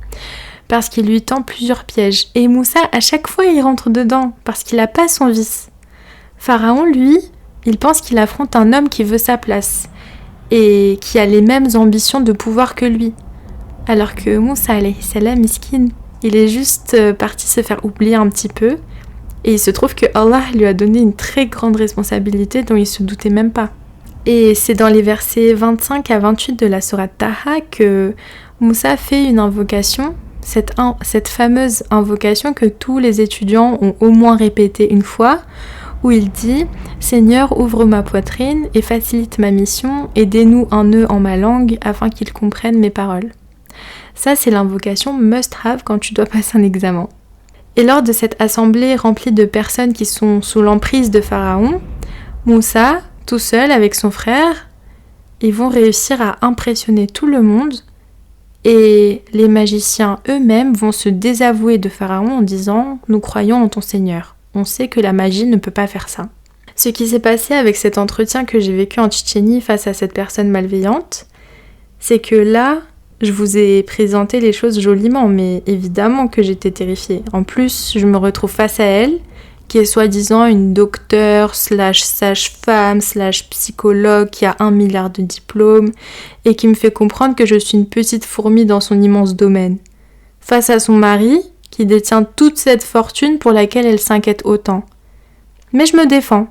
parce qu'il lui tend plusieurs pièges. Et Moussa, à chaque fois, il rentre dedans, parce qu'il n'a pas son vice. Pharaon, lui, il pense qu'il affronte un homme qui veut sa place et qui a les mêmes ambitions de pouvoir que lui. Alors que Moussa alayhi salam, miskin, il est juste parti se faire oublier un petit peu et il se trouve que Allah lui a donné une très grande responsabilité dont il se doutait même pas. Et c'est dans les versets 25 à 28 de la sourate Taha que Moussa fait une invocation, cette fameuse invocation que tous les étudiants ont au moins répétée une fois, où il dit « Seigneur, ouvre ma poitrine et facilite ma mission, et dénoue un nœud en ma langue afin qu'ils comprennent mes paroles. » Ça, c'est l'invocation must-have quand tu dois passer un examen. Et lors de cette assemblée remplie de personnes qui sont sous l'emprise de Pharaon, Moussa, tout seul avec son frère, ils vont réussir à impressionner tout le monde et les magiciens eux-mêmes vont se désavouer de Pharaon en disant « Nous croyons en ton Seigneur. On sait que la magie ne peut pas faire ça. » Ce qui s'est passé avec cet entretien que j'ai vécu en Tchétchénie face à cette personne malveillante, c'est que là, je vous ai présenté les choses joliment, mais évidemment que j'étais terrifiée. En plus, je me retrouve face à elle, qui est soi-disant une docteure / sage-femme / psychologue qui a 1 milliard de diplômes et qui me fait comprendre que je suis une petite fourmi dans son immense domaine. Face à son mari, qui détient toute cette fortune pour laquelle elle s'inquiète autant. Mais je me défends.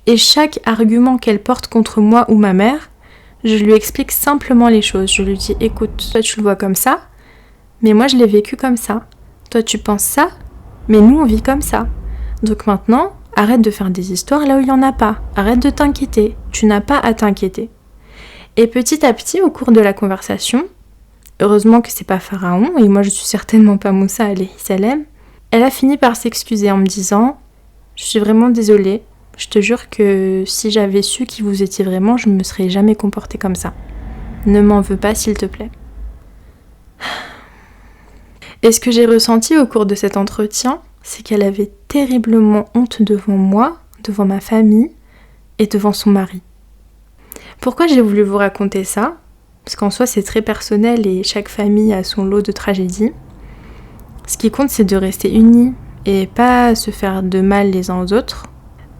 Et chaque argument qu'elle porte contre moi ou ma mère, je lui explique simplement les choses. Je lui dis, écoute, toi tu le vois comme ça, mais moi je l'ai vécu comme ça. Toi tu penses ça, mais nous on vit comme ça. Donc maintenant, arrête de faire des histoires là où il n'y en a pas. Arrête de t'inquiéter. Tu n'as pas à t'inquiéter. Et petit à petit, au cours de la conversation, heureusement que c'est pas Pharaon, et moi je suis certainement pas Moussa alayhi salam, elle a fini par s'excuser en me disant « Je suis vraiment désolée, je te jure que si j'avais su qui vous étiez vraiment, je me serais jamais comportée comme ça. Ne m'en veux pas s'il te plaît. » Et ce que j'ai ressenti au cours de cet entretien, c'est qu'elle avait terriblement honte devant moi devant ma famille et devant son mari. Pourquoi j'ai voulu vous raconter ça ? Parce qu'en soi c'est très personnel et chaque famille a son lot de tragédies. Ce qui compte c'est de rester unis et pas se faire de mal les uns aux autres.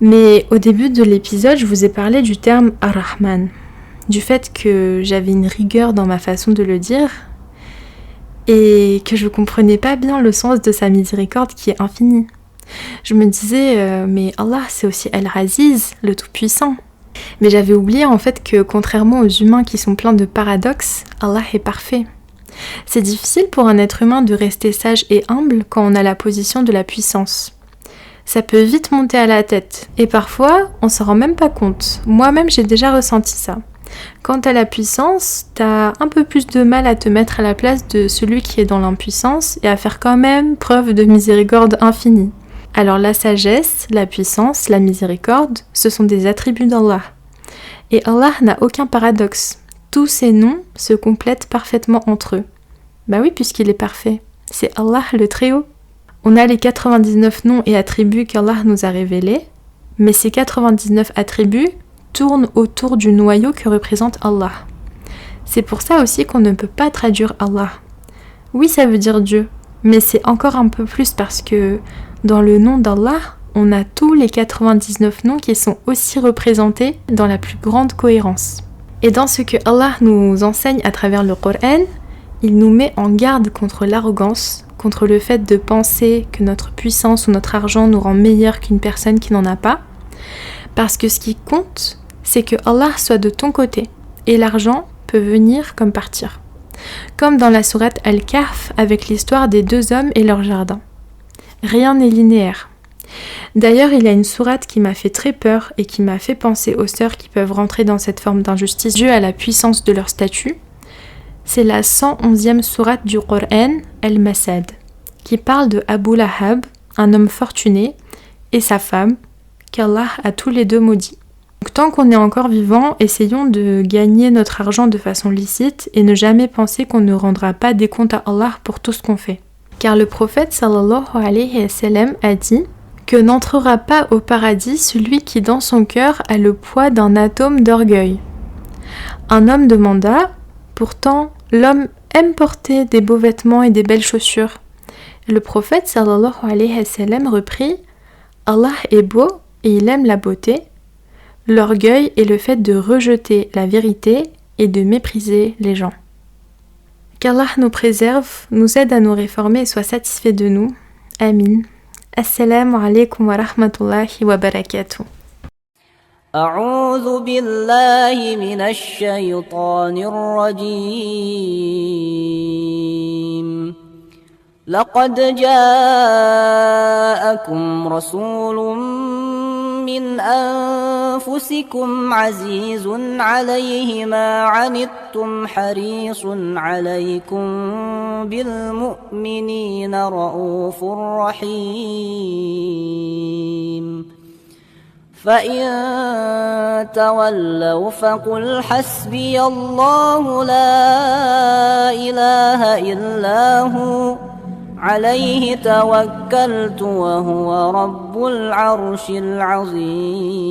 Mais au début de l'épisode, je vous ai parlé du terme Ar-Rahman, du fait que j'avais une rigueur dans ma façon de le dire et que je comprenais pas bien le sens de sa miséricorde qui est infinie. Je me disais, mais Allah c'est aussi Al-Aziz, le Tout-Puissant. Mais j'avais oublié en fait que contrairement aux humains qui sont pleins de paradoxes, Allah est parfait. C'est difficile pour un être humain de rester sage et humble quand on a la position de la puissance. Ça peut vite monter à la tête, et parfois on s'en rend même pas compte. Moi-même j'ai déjà ressenti ça. Quand t'as la puissance, t'as un peu plus de mal à te mettre à la place de celui qui est dans l'impuissance et à faire quand même preuve de miséricorde infinie. Alors la sagesse, la puissance, la miséricorde, ce sont des attributs d'Allah. Et Allah n'a aucun paradoxe. Tous ces noms se complètent parfaitement entre eux. Bah oui, puisqu'il est parfait. C'est Allah le Très-Haut. On a les 99 noms et attributs qu'Allah nous a révélés, mais ces 99 attributs tournent autour du noyau que représente Allah. C'est pour ça aussi qu'on ne peut pas traduire Allah. Oui, ça veut dire Dieu, mais c'est encore un peu plus parce que dans le nom d'Allah, on a tous les 99 noms qui sont aussi représentés dans la plus grande cohérence. Et dans ce que Allah nous enseigne à travers le Coran, il nous met en garde contre l'arrogance, contre le fait de penser que notre puissance ou notre argent nous rend meilleurs qu'une personne qui n'en a pas. Parce que ce qui compte, c'est que Allah soit de ton côté, et l'argent peut venir comme partir. Comme dans la sourate Al-Kahf avec l'histoire des 2 hommes et leur jardin. Rien n'est linéaire. D'ailleurs, il y a une sourate qui m'a fait très peur et qui m'a fait penser aux sœurs qui peuvent rentrer dans cette forme d'injustice due à la puissance de leur statut. C'est la 111e sourate du Coran, Al-Masad, qui parle de Abu Lahab, un homme fortuné, et sa femme, qu'Allah a tous les deux maudits. Donc, tant qu'on est encore vivant, essayons de gagner notre argent de façon licite et ne jamais penser qu'on ne rendra pas des comptes à Allah pour tout ce qu'on fait. Car le prophète sallallahu alayhi wa sallam a dit que n'entrera pas au paradis celui qui dans son cœur a le poids d'un atome d'orgueil. Un homme demanda, pourtant l'homme aime porter des beaux vêtements et des belles chaussures. Le prophète sallallahu alayhi wa sallam reprit, Allah est beau et il aime la beauté. L'orgueil est le fait de rejeter la vérité et de mépriser les gens. Qu'Allah nous préserve, nous aide à nous réformer et soit satisfait de nous. Amin. Assalamu alaikum wa rahmatullahi wa barakatuh. أعوذ بالله من الشيطان الرجيم لقد جاءكم رسول من أنفسكم عزيز عليه ما عنتم حريص عليكم بالمؤمنين رؤوف رحيم فإن تولوا فقل حسبي الله لا إله إلا هو عليه توكلت وهو رب العرش العظيم